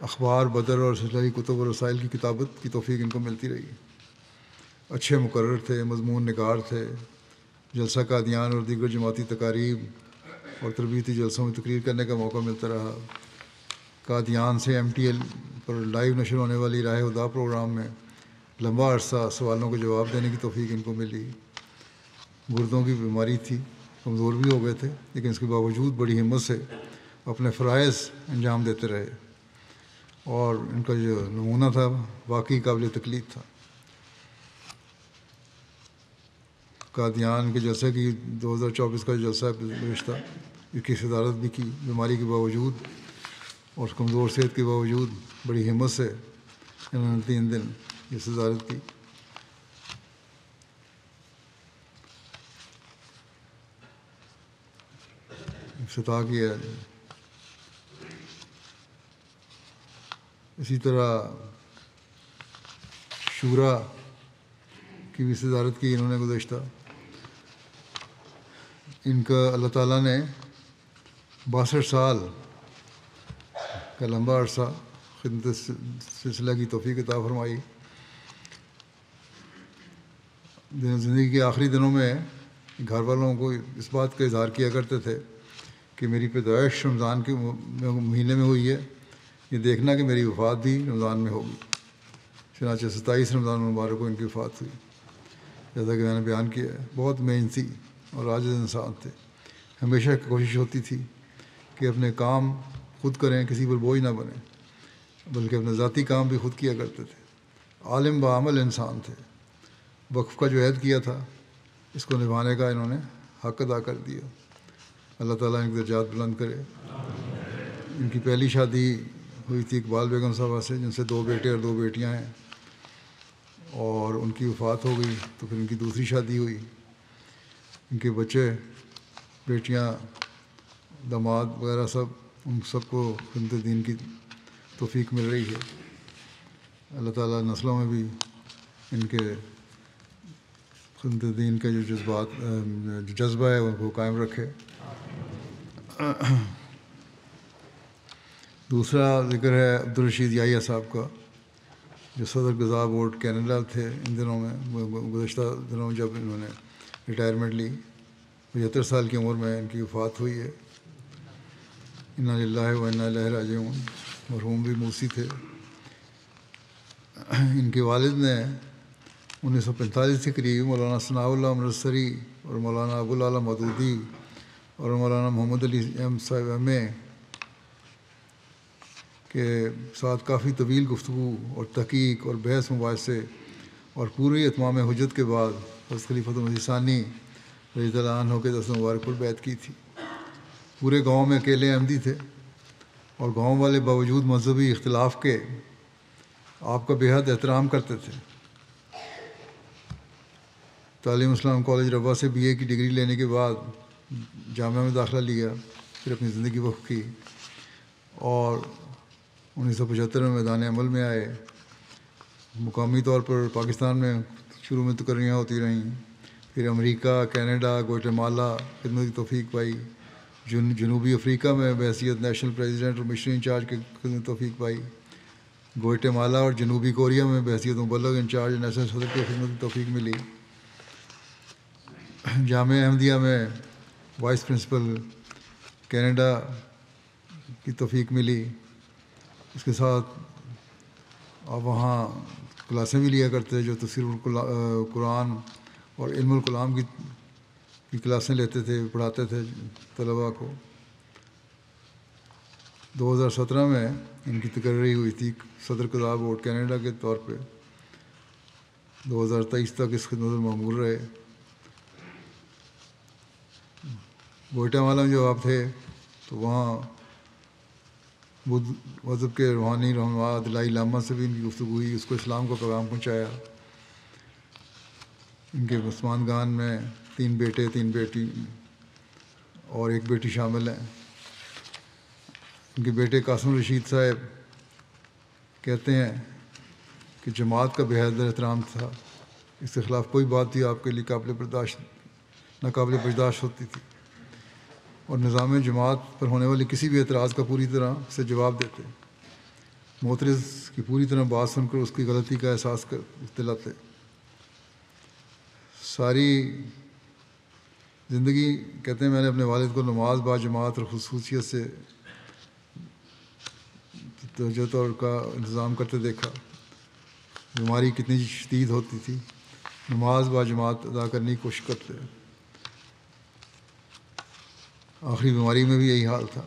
Speaker 2: اخبار بدر اور سلسلہ کتب اور رسائل کی کتابت کی توفیق ان کو ملتی رہی. اچھے مقرر تھے، مضمون نگار تھے. جلسہ قادیان اور دیگر جماعتی تقاریب اور تربیتی جلسوں میں تقریر کرنے کا موقع ملتا رہا. قادیان سے MTL پر لائیو نشر ہونے والی راہ ہدا پروگرام میں لمبا عرصہ سوالوں کے جواب دینے کی توفیق ان کو ملی. گردوں کی بیماری تھی، کمزور بھی ہو گئے تھے، لیکن اس کے باوجود بڑی ہمت سے اپنے فرائض انجام دیتے رہے اور ان کا جو نمونہ تھا واقعی قابل تقلید تھا. قادیان کے جلسے کی 2024 کا جلسہ گزشتہ اس کی صدارت بھی کی. بیماری کے باوجود اور کمزور صحت کے باوجود بڑی ہمت سے انہوں نے 3 دن یہ صدارت کی. افتتاح کیا. اسی طرح شورا کی بھی صدارت کی انہوں نے گزشتہ. ان کا اللہ تعالیٰ نے 62 سال کا لمبا عرصہ خدمت سلسلہ کی توفیق عطا فرمائی. زندگی کے آخری دنوں میں گھر والوں کو اس بات کا اظہار کیا کرتے تھے کہ میری پیدائش رمضان کے مہینے میں ہوئی ہے، یہ دیکھنا کہ میری وفات بھی رمضان میں ہوگی. چنانچہ 27 رمضان المبارک کو ان کی وفات ہوئی. جیسا کہ میں نے بیان کیا ہے، بہت محنتی اور عاجز انسان تھے. ہمیشہ کوشش ہوتی تھی کہ اپنے کام خود کریں، کسی پر بوجھ نہ بنیں، بلکہ اپنے ذاتی کام بھی خود کیا کرتے تھے۔ عالم بعمل انسان تھے۔ وقف کا جو عہد کیا تھا اس کو نبھانے کا انہوں نے حق ادا کر دیا۔ اللہ تعالیٰ ان کے درجات بلند کرے۔ ان کی پہلی شادی ہوئی تھی اقبال بیگم صاحبہ سے، جن سے 2 بیٹے اور 2 بیٹیاں ہیں، اور ان کی وفات ہو گئی تو پھر ان کی دوسری شادی ہوئی۔ ان کے بچے، بیٹیاں، داماد وغیرہ سب، ان سب کو خدمت دین کی توفیق مل رہی ہے۔ اللہ تعالیٰ نسلوں میں بھی ان کے خدمت دین کا جو جذبہ ہے ان کو قائم رکھے۔ دوسرا ذکر ہے عبدالرشید یحییٰ صاحب کا، جو صدر قضاء بورڈ کینیڈا تھے ان دنوں میں، گزشتہ دنوں جب انہوں نے ریٹائرمنٹ لی، 75 سال کی عمر میں ان کی وفات ہوئی ہے۔ انا للہ و انا الیہ راجعون۔ مرحوم بھی موسی تھے۔ ان کے والد نے 1945 کے قریب مولانا ثناء اللہ امرتسری اور مولانا ابو العلا مودودی اور مولانا محمد علی ایم صاحب ایم اے کے ساتھ کافی طویل گفتگو اور تحقیق اور بحث مباحثے اور پوری اتمام حجت کے بعد حضرت خلیفۃ المسیح ثانی رضی اللہ عنہ کے دست مبارک پر بیعت کی تھی۔ پورے گاؤں میں اکیلے احمدی تھے، اور گاؤں والے باوجود مذہبی اختلاف کے آپ کا بےحد احترام کرتے تھے۔ تعلیم اسلام کالج روا سے BA کی ڈگری لینے کے بعد جامعہ میں داخلہ لیا، پھر اپنی زندگی وقف کی، اور 1975 میں میدان عمل میں آئے۔ مقامی طور پر پاکستان میں شروع میں تقرریاں ہوتی رہیں، پھر امریکہ، کینیڈا، گوئٹمالا خدمت کی توفیق پائی، جنوبی افریقہ میں بحیثیت نیشنل پریزیڈنٹ اور مشنری انچارج کی خدمت توفیق پائی، گوئٹمالا اور جنوبی کوریا میں بحیثیت مبلغ انچارج نیشنل صدر کی خدمت کی توفیق ملی، جامعہ احمدیہ میں وائس پرنسپل کینیڈا کی توفیق ملی۔ اس کے ساتھ آپ وہاں کلاسیں بھی لیا کرتے جو تفسیر القرآن اور علم الکلام کی کلاسیں لیتے تھے، پڑھاتے تھے طلباء کو۔ 2017 میں ان کی تقرری ہوئی تھی صدر قضاء بورڈ کینیڈا کے طور پہ۔ 2023 تک اس خدمت المأمور رہے۔ گوئٹمالا میں جو آپ تھے تو وہاں بدھ مذہب کے روحانی رہنما دلائی لاما سے بھی ان کی گفتگو ہوئی، اس کو اسلام کا پیغام پہنچایا۔ ان کے مسلمان میں 3 بیٹے 3 بیٹی اور 1 بیٹی شامل ہیں۔ ان کے بیٹے قاسم رشید صاحب کہتے ہیں کہ جماعت کا بےحد احترام تھا، اس کے خلاف کوئی بات بھی آپ کے لیے ناقابل برداشت ہوتی تھی، اور نظام جماعت پر ہونے والی کسی بھی اعتراض کا پوری طرح سے جواب دیتے، معترض کی پوری طرح بات سن کر اس کی غلطی کا احساس دلاتے۔ ساری زندگی کہتے ہیں میں نے اپنے والد کو نماز با جماعت اور خصوصیت سے توجہ طور کا انتظام کرتے دیکھا۔ بیماری کتنی شدید ہوتی تھی، نماز با جماعت ادا کرنے کی کوشش کرتے، آخری بیماری میں بھی یہی حال تھا۔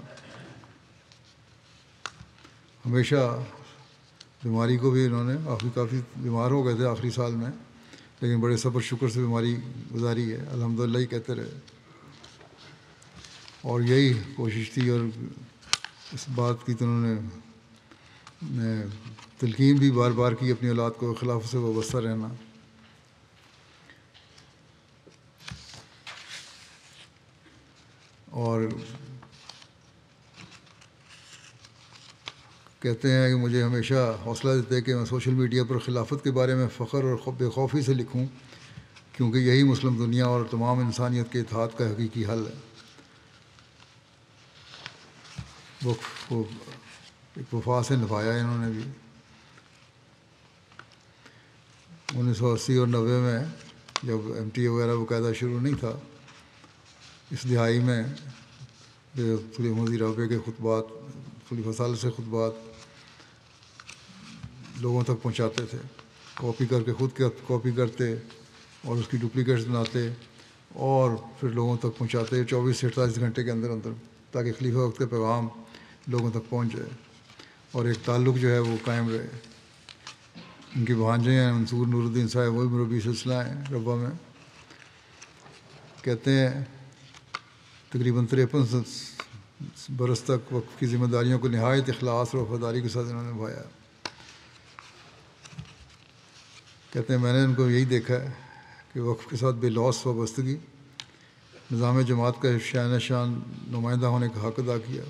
Speaker 2: ہمیشہ بیماری کو بھی انہوں نے کافی بیمار ہو گئے تھے آخری سال میں، لیکن بڑے صبر شکر سے بیماری گزاری ہے، الحمدللہ ہی کہتے رہے۔ اور یہی کوشش تھی، اور اس بات کی تو انہوں نے تلقین بھی بار بار کی اپنی اولاد کو خلافت سے وابستہ رہنا۔ اور کہتے ہیں کہ مجھے ہمیشہ حوصلہ دیتے ہیں کہ میں سوشل میڈیا پر خلافت کے بارے میں فخر اور بے خوفی سے لکھوں، کیونکہ یہی مسلم دنیا اور تمام انسانیت کے اتحاد کا حقیقی حل ہے۔ وقف کو ایک وفا سے نبھایا انہوں نے بھی۔ 1980 اور 90 میں جب MTA وغیرہ باقاعدہ شروع نہیں تھا، اس دہائی میں خلیفہ مسیح رابع کے خطبات، خلیفہ ثالث سے خطبات لوگوں تک پہنچاتے تھے، کاپی کر کے خود کاپی کرتے اور اس کی ڈپلیکیٹس بناتے اور پھر لوگوں تک پہنچاتے 24 سے 48 گھنٹے کے اندر اندر، تاکہ خلیفہ وقت کا پیغام لوگوں تک پہنچ جائے اور ایک تعلق جو ہے وہ قائم رہے۔ ان کے بھانجے ہیں منصور نور الدین صاحب، وہی مربی سلسلہ ہیں ربا میں۔ کہتے ہیں تقریباً 53 برس تک وقف کی ذمہ داریوں کو نہایت اخلاص اور وفاداری کے ساتھ انہوں نے نبھایا۔ کہتے ہیں میں نے ان کو یہی دیکھا ہے کہ وقف کے ساتھ بے لوث وابستگی، نظام جماعت کا شان شان نمائندہ ہونے کا حق ادا کیا،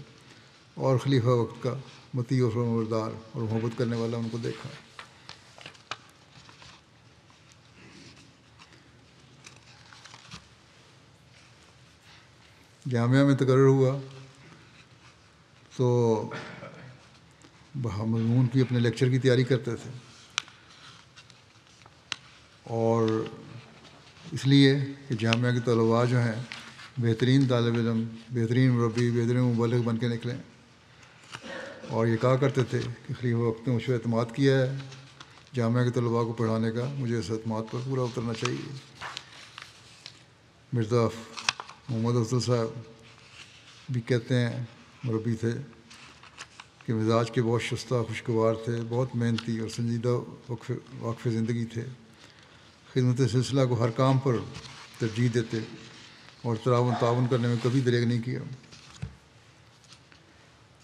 Speaker 2: اور خلیفہ وقت کا مطیع اور فرمانبردار اور محبت کرنے والا ان کو دیکھا۔ جامعہ میں تقرر ہوا تو مضمون کی اپنے لیکچر کی تیاری کرتے تھے، اور اس لیے کہ جامعہ کے طلباء جو ہیں بہترین طالب علم، بہترین مربی، بہترین مبلغ بن کے نکلیں، اور یہ کہا کرتے تھے کہ خلیفہ وقت نے مجھ پہ اعتماد کیا ہے جامعہ کے طلباء کو پڑھانے کا، مجھے اس اعتماد پر پورا اترنا چاہیے۔ مرزا محمد افضل صاحب بھی کہتے ہیں مربی تھے کہ مزاج کے بہت شستہ خوشگوار تھے، بہت محنتی اور سنجیدہ واقف زندگی تھے، خدمت سلسلہ کو ہر کام پر ترجیح دیتے اور تعاون کرنے میں کبھی دریغ نہیں کیا۔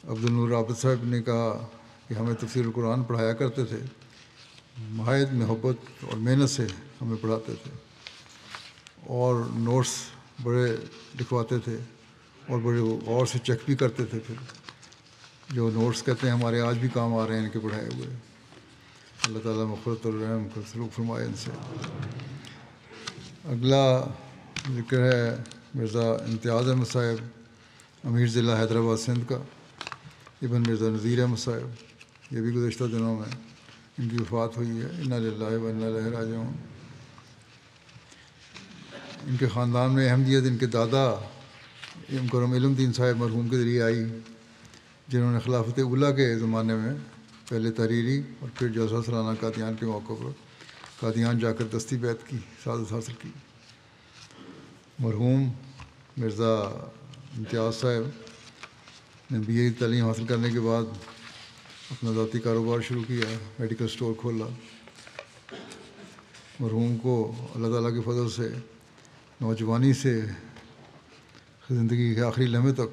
Speaker 2: عبدالنور عابد صاحب نے کہا کہ ہمیں تفسیر القرآن پڑھایا کرتے تھے، نہایت محبت اور محنت سے ہمیں پڑھاتے تھے، اور نوٹس بڑے لکھواتے تھے اور بڑے غور سے چیک بھی کرتے تھے۔ پھر جو نوٹس کہتے ہیں ہمارے آج بھی کام آ رہے ہیں ان کے پڑھائے ہوئے۔ اللہ تعالیٰ مغفرت اور رحم کا سلوک فرمائے ان سے۔ اگلا ذکر ہے مرزا امتیاز احمد صاحب، امیر ضلع حیدرآباد سندھ کا، ابن مرزا نذیر احمد صاحب، یہ بھی گزشتہ دنوں میں ان کی وفات ہوئی ہے، انا للہ و انا الیہ راجعون۔ ان کے خاندان میں احمدیت ان کے دادا مکرم علم دین صاحب مرحوم کے ذریعے آئی، جنہوں نے خلافت اولیٰ کے زمانے میں پہلے تحریری اور پھر جلسہ سالانہ قادیان کے موقع پر قادیان جا کر دستی بیعت کی، سعادت حاصل کی۔ مرحوم مرزا امتیاز صاحب نے BA کی تعلیم حاصل کرنے کے بعد اپنا ذاتی کاروبار شروع کیا، میڈیکل سٹور کھولا۔ مرحوم کو اللہ تعالیٰ کے فضل سے نوجوانی سے زندگی کے آخری لمحے تک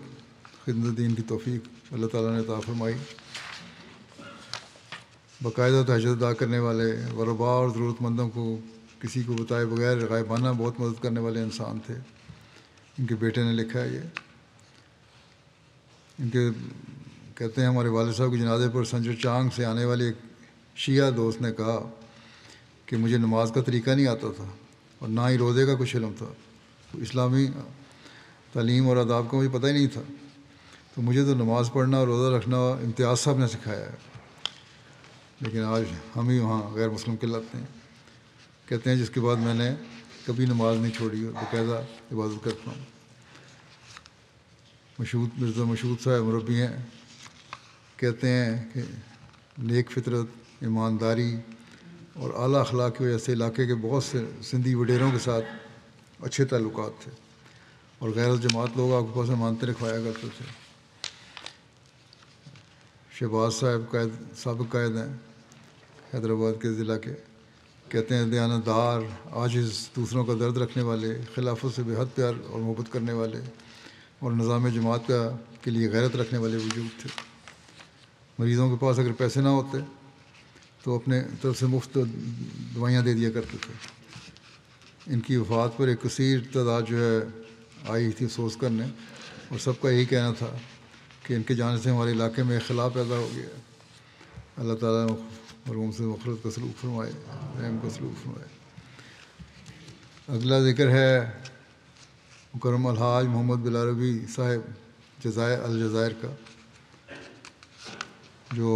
Speaker 2: خدمت دین کی توفیق اللہ تعالیٰ نے عطا فرمائی۔ باقاعدہ تہجد ادا کرنے والے، غرباء اور ضرورت مندوں کو کسی کو بتائے بغیر غائبانہ بہت مدد کرنے والے انسان تھے۔ ان کے بیٹے نے لکھا ہے یہ، ان کے کہتے ہیں ہمارے والد صاحب کے جنازے پر سنجر چانگ سے آنے والے ایک شیعہ دوست نے کہا کہ مجھے نماز کا طریقہ نہیں آتا تھا اور نہ ہی روزے کا کچھ علم تھا، تو اسلامی تعلیم اور آداب کا مجھے پتہ ہی نہیں تھا، تو مجھے تو نماز پڑھنا اور روزہ رکھنا امتیاز صاحب نے سکھایا ہے، لیکن آج ہم ہی وہاں غیر مسلم کہلاتے ہیں۔ کہتے ہیں جس کے بعد میں نے کبھی نماز نہیں چھوڑی اور باقاعدہ عبادت کرتا ہوں۔ مرزا مشہود صاحب مربی ہیں، کہتے ہیں کہ نیک فطرت، ایمانداری اور اعلیٰ اخلاق کی وجہ سے علاقے کے بہت سے سندھی وڈیروں کے ساتھ اچھے تعلقات تھے، اور غیر الجماعت لوگ آپ کے پاس امانتیں رکھوایا کرتے تھے۔ شہباز صاحب سابق قائد ہیں حیدرآباد کے ضلع کے، کہتے ہیں دیانت دار، عاجز، دوسروں کا درد رکھنے والے، خلافت سے بے حد پیار اور محبت کرنے والے، اور نظام جماعت کے لیے غیرت رکھنے والے وجود تھے۔ مریضوں کے پاس اگر پیسے نہ ہوتے تو اپنے طرف سے مفت دوائیاں دے دیا کرتے تھے۔ ان کی وفات پر ایک کثیر تعداد جو ہے آئی تھی افسوس کرنے، اور سب کا یہی کہنا تھا کہ ان کے جانے سے ہمارے علاقے میں اختلاف پیدا ہو گیا۔ اللہ تعالیٰ مرحوم سے مغفرت کا سلوک فرمائے، رحم کا سلوک فرمائے۔ اگلا ذکر ہے مکرم الحاج محمد بلعربی صاحب الجزائر کا، جو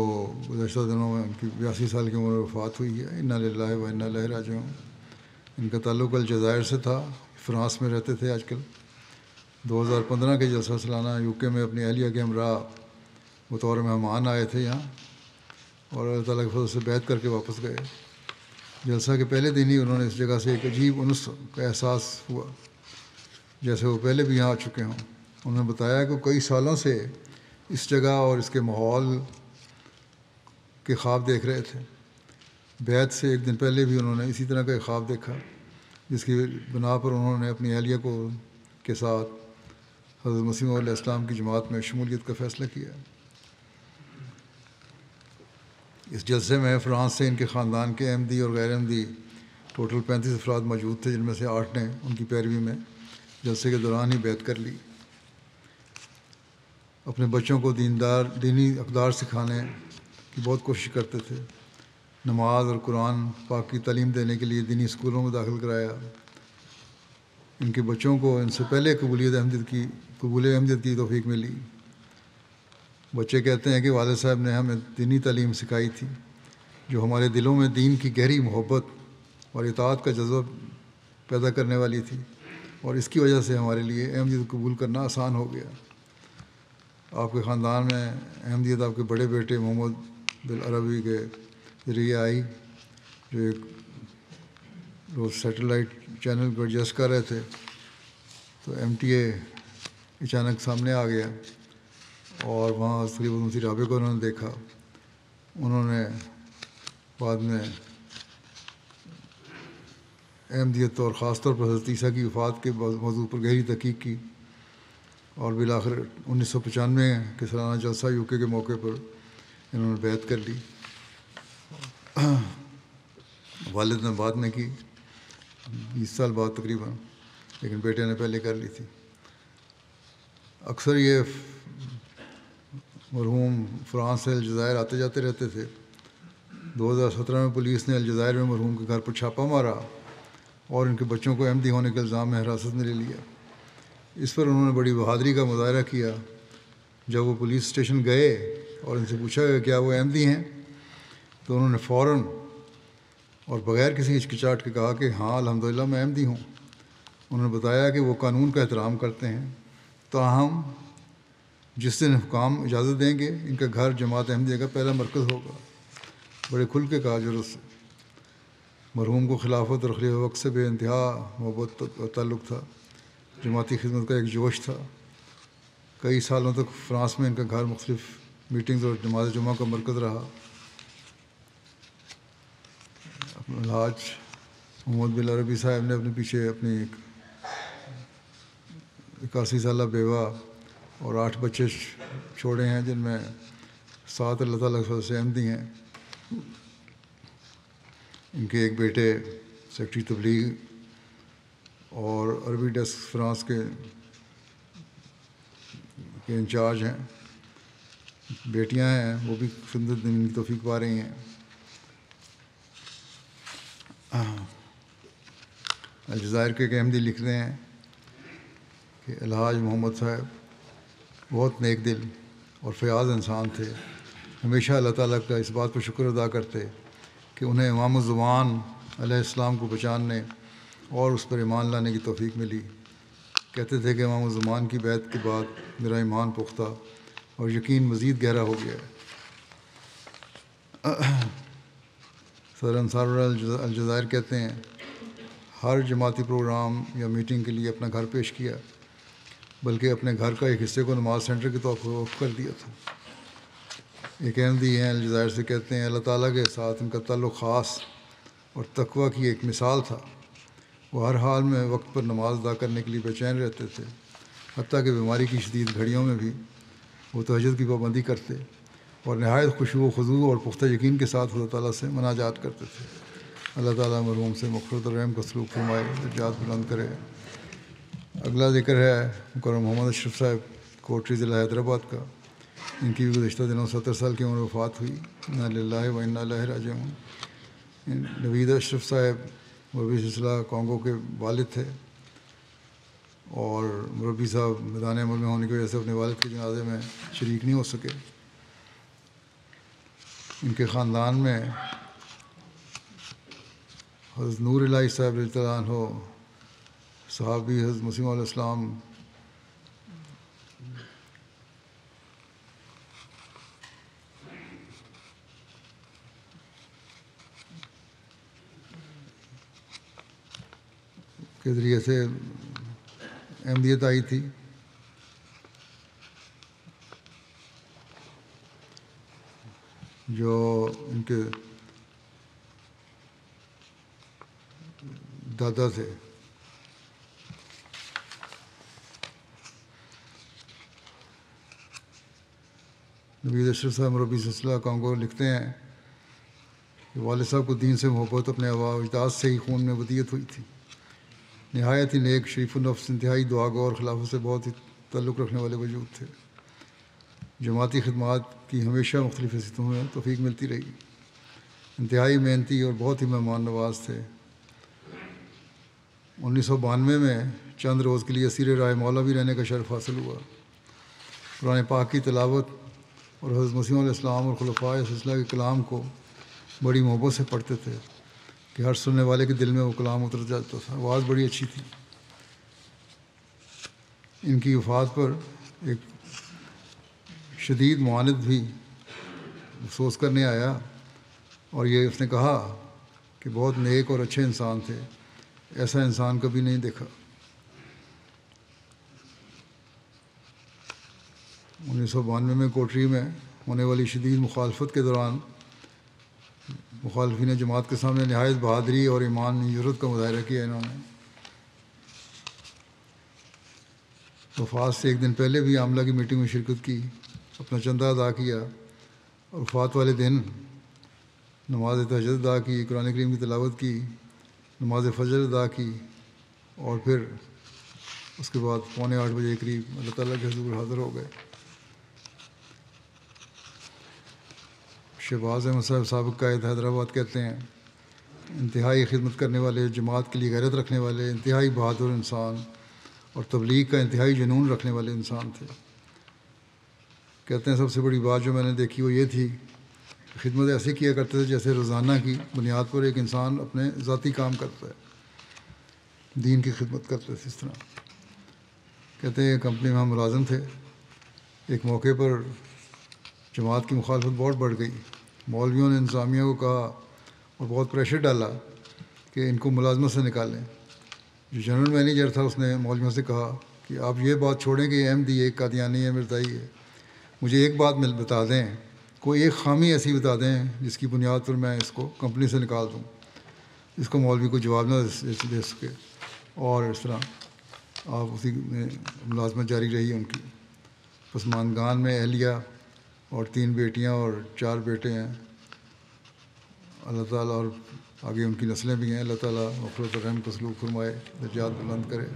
Speaker 2: گزشتہ دنوں میں ان کی 82 سال کی عمر میں وفات ہوئی ہے، انا للہ و انا الیہ راجعون۔ ان کا تعلق الجزائر سے تھا، فرانس میں رہتے تھے آج کل۔ 2015 کے جلسہ سالانہ UK میں اپنی اہلیہ کے ہمراہ بطور مہمان آئے تھے یہاں، اور اللہ تعالیٰ کے فضل سے بیعت کر کے واپس گئے۔ جلسہ کے پہلے دن ہی انہوں نے اس جگہ سے ایک عجیب انس کا احساس ہوا، جیسے وہ پہلے بھی یہاں آ چکے ہوں۔ انہوں نے بتایا کہ کئی سالوں سے اس جگہ اور اس کے ماحول کے خواب دیکھ رہے تھے۔ بیعت سے ایک دن پہلے بھی انہوں نے اسی طرح کا ایک خواب دیکھا، جس کی بنا پر انہوں نے اپنی اہلیہ کے ساتھ حضرت مسیح موعود علیہ السلام کی جماعت میں شمولیت کا فیصلہ کیا۔ اس جلسے میں فرانس سے ان کے خاندان کے احمدی اور غیر احمدی ٹوٹل 35 افراد موجود تھے، جن میں سے 8 نے ان کی پیروی میں جلسے کے دوران ہی بیعت کر لی۔ اپنے بچوں کو دینی اقدار سکھانے کی بہت کوشش کرتے تھے۔ نماز اور قرآن پاک کی تعلیم دینے کے لیے دینی اسکولوں میں داخل کرایا۔ ان کے بچوں کو ان سے پہلے قبول احمدیت کی توفیق ملی۔ بچے کہتے ہیں کہ والد صاحب نے ہمیں دینی تعلیم سکھائی تھی، جو ہمارے دلوں میں دین کی گہری محبت اور اطاعت کا جذبہ پیدا کرنے والی تھی، اور اس کی وجہ سے ہمارے لیے احمدیت قبول کرنا آسان ہو گیا۔ آپ کے خاندان میں احمدیت آپ کے بڑے بیٹے محمد بالعربی کے ذریعے آئی، جو ایک روز سیٹلائٹ چینل پر ایڈجسٹ کر رہے تھے، تو MTA اچانک سامنے آ گیا اور وہاں خلیفۃ مسیح رابع کو انہوں نے دیکھا۔ انہوں نے بعد میں احمدیت اور خاص طور پر حضرت عیسیٰ کی وفات کے موضوع پر گہری تحقیق کی، اور بالآخر 1995 کے سالانہ جلسہ UK کے موقع پر انہوں نے بیعت کر لی۔ والد نے بعد میں کی، 20 سال بعد تقریباً، لیکن بیٹے نے پہلے کر لی تھی۔ اکثر یہ مرحوم فرانس سے الجزائر آتے جاتے رہتے تھے۔ 2017 میں پولیس نے الجزائر میں مرحوم کے گھر پر چھاپہ مارا اور ان کے بچوں کو احمدی ہونے کے الزام میں حراست میں لے لیا۔ اس پر انہوں نے بڑی بہادری کا مظاہرہ کیا۔ جب وہ پولیس اسٹیشن گئے اور ان سے پوچھا گیا کیا وہ احمدی ہیں، تو انہوں نے فوراً اور بغیر کسی ہچکچاہٹ کے کہا کہ ہاں الحمدللہ میں احمدی ہوں۔ انہوں نے بتایا کہ وہ قانون کا احترام کرتے ہیں، تاہم جس دن حکام اجازت دیں گے ان کا گھر جماعت احمدیہ کا پہلا مرکز ہوگا۔ بڑے کھل کے کہا جرأت سے۔ مرحوم کو خلافت اور خلیفہ وقت سے بے انتہا محبت اور تعلق تھا۔ جماعتی خدمت کا ایک جوش تھا۔ کئی سالوں تک فرانس میں ان کا گھر مختلف میٹنگز اور نماز جمعہ کا مرکز رہا۔ الحاج محمد بالعربی صاحب نے اپنے پیچھے اپنی 81 سالہ بیوہ اور 8 بچے چھوڑے ہیں، جن میں 7 اللہ تعالیٰ کے فضل سے احمدی ہیں۔ ان کے ایک بیٹے سیکٹری تبلیغ اور عربی ڈیسک فرانس کے انچارج ہیں۔ بیٹیاں ہیں، وہ بھی خدمت دینے کی توفیق پا رہی ہیں۔ الجزائر کے ایک احمدی لکھ رہے ہیں کہ الحاج محمد صاحب بہت نیک دل اور فیاض انسان تھے۔ ہمیشہ اللہ تعالیٰ کا اس بات پر شکر ادا کرتے کہ انہیں امام الزمان علیہ السلام کو پہچاننے اور اس پر ایمان لانے کی توفیق ملی۔ کہتے تھے کہ امام الزمان کی بیعت کے بعد میرا ایمان پختہ اور یقین مزید گہرا ہو گیا۔ صدر انصار اللہ الجزائر کہتے ہیں ہر جماعتی پروگرام یا میٹنگ کے لیے اپنا گھر پیش کیا، بلکہ اپنے گھر کا ایک حصے کو نماز سینٹر کے طور پر وقف کر دیا تھا۔ ایک احمدی ہیں الجزائر سے کہتے ہیں اللہ تعالیٰ کے ساتھ ان کا تعلق خاص اور تقویٰ کی ایک مثال تھا۔ وہ ہر حال میں وقت پر نماز ادا کرنے کے لیے بے چین رہتے تھے، حتیٰ کہ بیماری کی شدید گھڑیوں میں بھی وہ تہجد کی پابندی کرتے اور نہایت خشوع و خضوع اور پختہ یقین کے ساتھ اللہ تعالیٰ سے مناجات کرتے تھے۔ اللہ تعالیٰ مرحوم سے مغفرت اور رحم کا سلوک فرمائے، درجات بلند کرے۔ اگلا ذکر ہے مکرم محمد اشرف صاحب کوٹری ضلع حیدرآباد کا۔ ان کی بھی گزشتہ دنوں 70 سال کی عمر وفات ہوئی۔ انا للہ و انا الیہ راجعون۔ نوید اشرف صاحب مربی سلسلہ کانگو کے والد تھے، اور مربی صاحب میدان عمل میں ہونے کی وجہ سے اپنے والد کے جنازے میں شریک نہیں ہو سکے۔ ان کے خاندان میں حضرت نور الہی صاحب رضی اللہ عنہ صحابی حضرت مسیح علیہ السلام کے ذریعے سے احمدیت آئی تھی۔ جو ان کے دادا تھے. نوید اشرف صاحب مربی سلسلہ کانگو لکھتے ہیں کہ والد صاحب کو دین سے محبت اپنے آباء و اجداد سے ہی خون میں ودیت ہوئی تھی. نہایت ہی نیک، شریف النفس، انتہائی دعاگو اور خلافت سے بہت ہی تعلق رکھنے والے وجود تھے. جماعتی خدمات کی ہمیشہ مختلف حیثیتوں میں توفیق ملتی رہی. انتہائی محنتی اور بہت ہی مہمان نواز تھے. 1992 میں چند روز کے لیے اسیر رائے مولا بھی رہنے کا شرف حاصل ہوا. قرآن پاک کی تلاوت اور حضرت مسیح علیہ السلام اور خلفائے سلسلہ کے کلام کو بڑی محبت سے پڑھتے تھے کہ ہر سننے والے کے دل میں وہ کلام اتر جاتا تھا. آواز بڑی اچھی تھی. ان کی وفات پر ایک شدید معاند بھی افسوس کرنے آیا اور یہ اس نے کہا کہ بہت نیک اور اچھے انسان تھے، ایسا انسان کبھی نہیں دیکھا. 1992 میں کوٹری میں ہونے والی شدید مخالفت کے دوران مخالفین جماعت کے سامنے نہایت بہادری اور ایمانی جرأت کا مظاہرہ کیا. انہوں نے وفات سے ایک دن پہلے بھی عاملہ کی میٹنگ میں شرکت کی، اپنا چندہ ادا کیا اور وفات والے دن نماز تہجد ادا کی، قرآن کریم کی تلاوت کی، نماز فجر ادا کی اور پھر اس کے بعد 7:45 بجے قریب اللہ تعالیٰ کے حضور حاضر ہو گئے. شہباز احمد صاحب سابق قائد حیدرآباد کہتے ہیں انتہائی خدمت کرنے والے، جماعت کے لیے غیرت رکھنے والے، انتہائی بہادر انسان اور تبلیغ کا انتہائی جنون رکھنے والے انسان تھے. کہتے ہیں سب سے بڑی بات جو میں نے دیکھی وہ یہ تھی کہ خدمت ایسے کیا کرتے تھے جیسے روزانہ کی بنیاد پر ایک انسان اپنے ذاتی کام کرتا ہے، دین کی خدمت کرتے تھے اس طرح. کہتے ہیں کمپنی میں ہم ملازم تھے. ایک موقع پر جماعت کی مخالفت بہت بڑھ گئی. مولویوں نے انتظامیہ کو کہا اور بہت پریشر ڈالا کہ ان کو ملازمت سے نکالیں. جو جنرل مینیجر تھا اس نے مولویوں سے کہا کہ آپ یہ بات چھوڑیں کہ یہ احمدی ایک قادیانی ہے، مرزائی ہے. مجھے ایک بات بتا دیں، کوئی ایک خامی ایسی بتا دیں جس کی بنیاد پر میں اس کو کمپنی سے نکال دوں. اس کو مولوی کو جواب نہ دے سکے اور اس طرح آپ اسی میں ملازمت جاری رہی ان کی. پسماندگان میں اہلیہ اور 3 بیٹیاں اور 4 بیٹے ہیں. اللہ تعالیٰ اور آگے ان کی نسلیں بھی ہیں. اللہ تعالیٰ مغفرت و رحم کو سلوک فرمائے، درجات بلند کرے.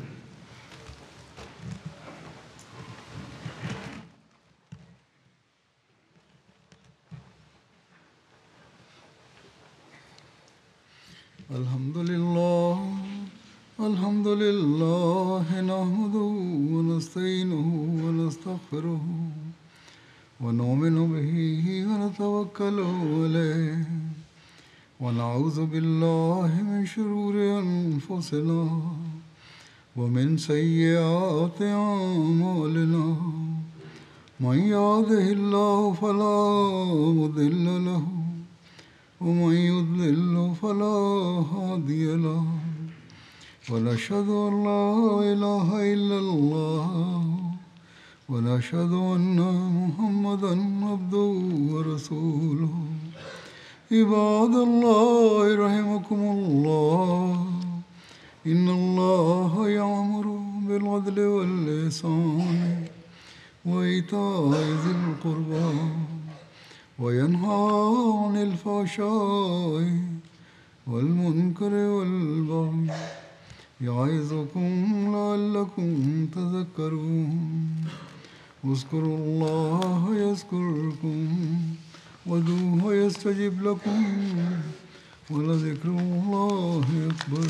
Speaker 2: الحمد للہ نحمده ونستعینه ونستغفره ونؤمن به ونتوکل علیہ ونعوذ باللہ من شرور انفسنا ومن سیئات اعمالنا من يهده الله فلا مضل له ومن يضلل فلا هادي له ونشهد أن لا إله إلا الله ونشهد أن محمدا عبده ورسوله. عباد الله رحمكم الله إن الله يأمر بالعدل والإحسان وإيتاء ذي القربى وينهى عن الفحشاء والمنكر والبغي يعظكم لعلكم تذكرون. اذكروا الله يذكركم وادعوه يستجب لكم ولذكر الله أكبر.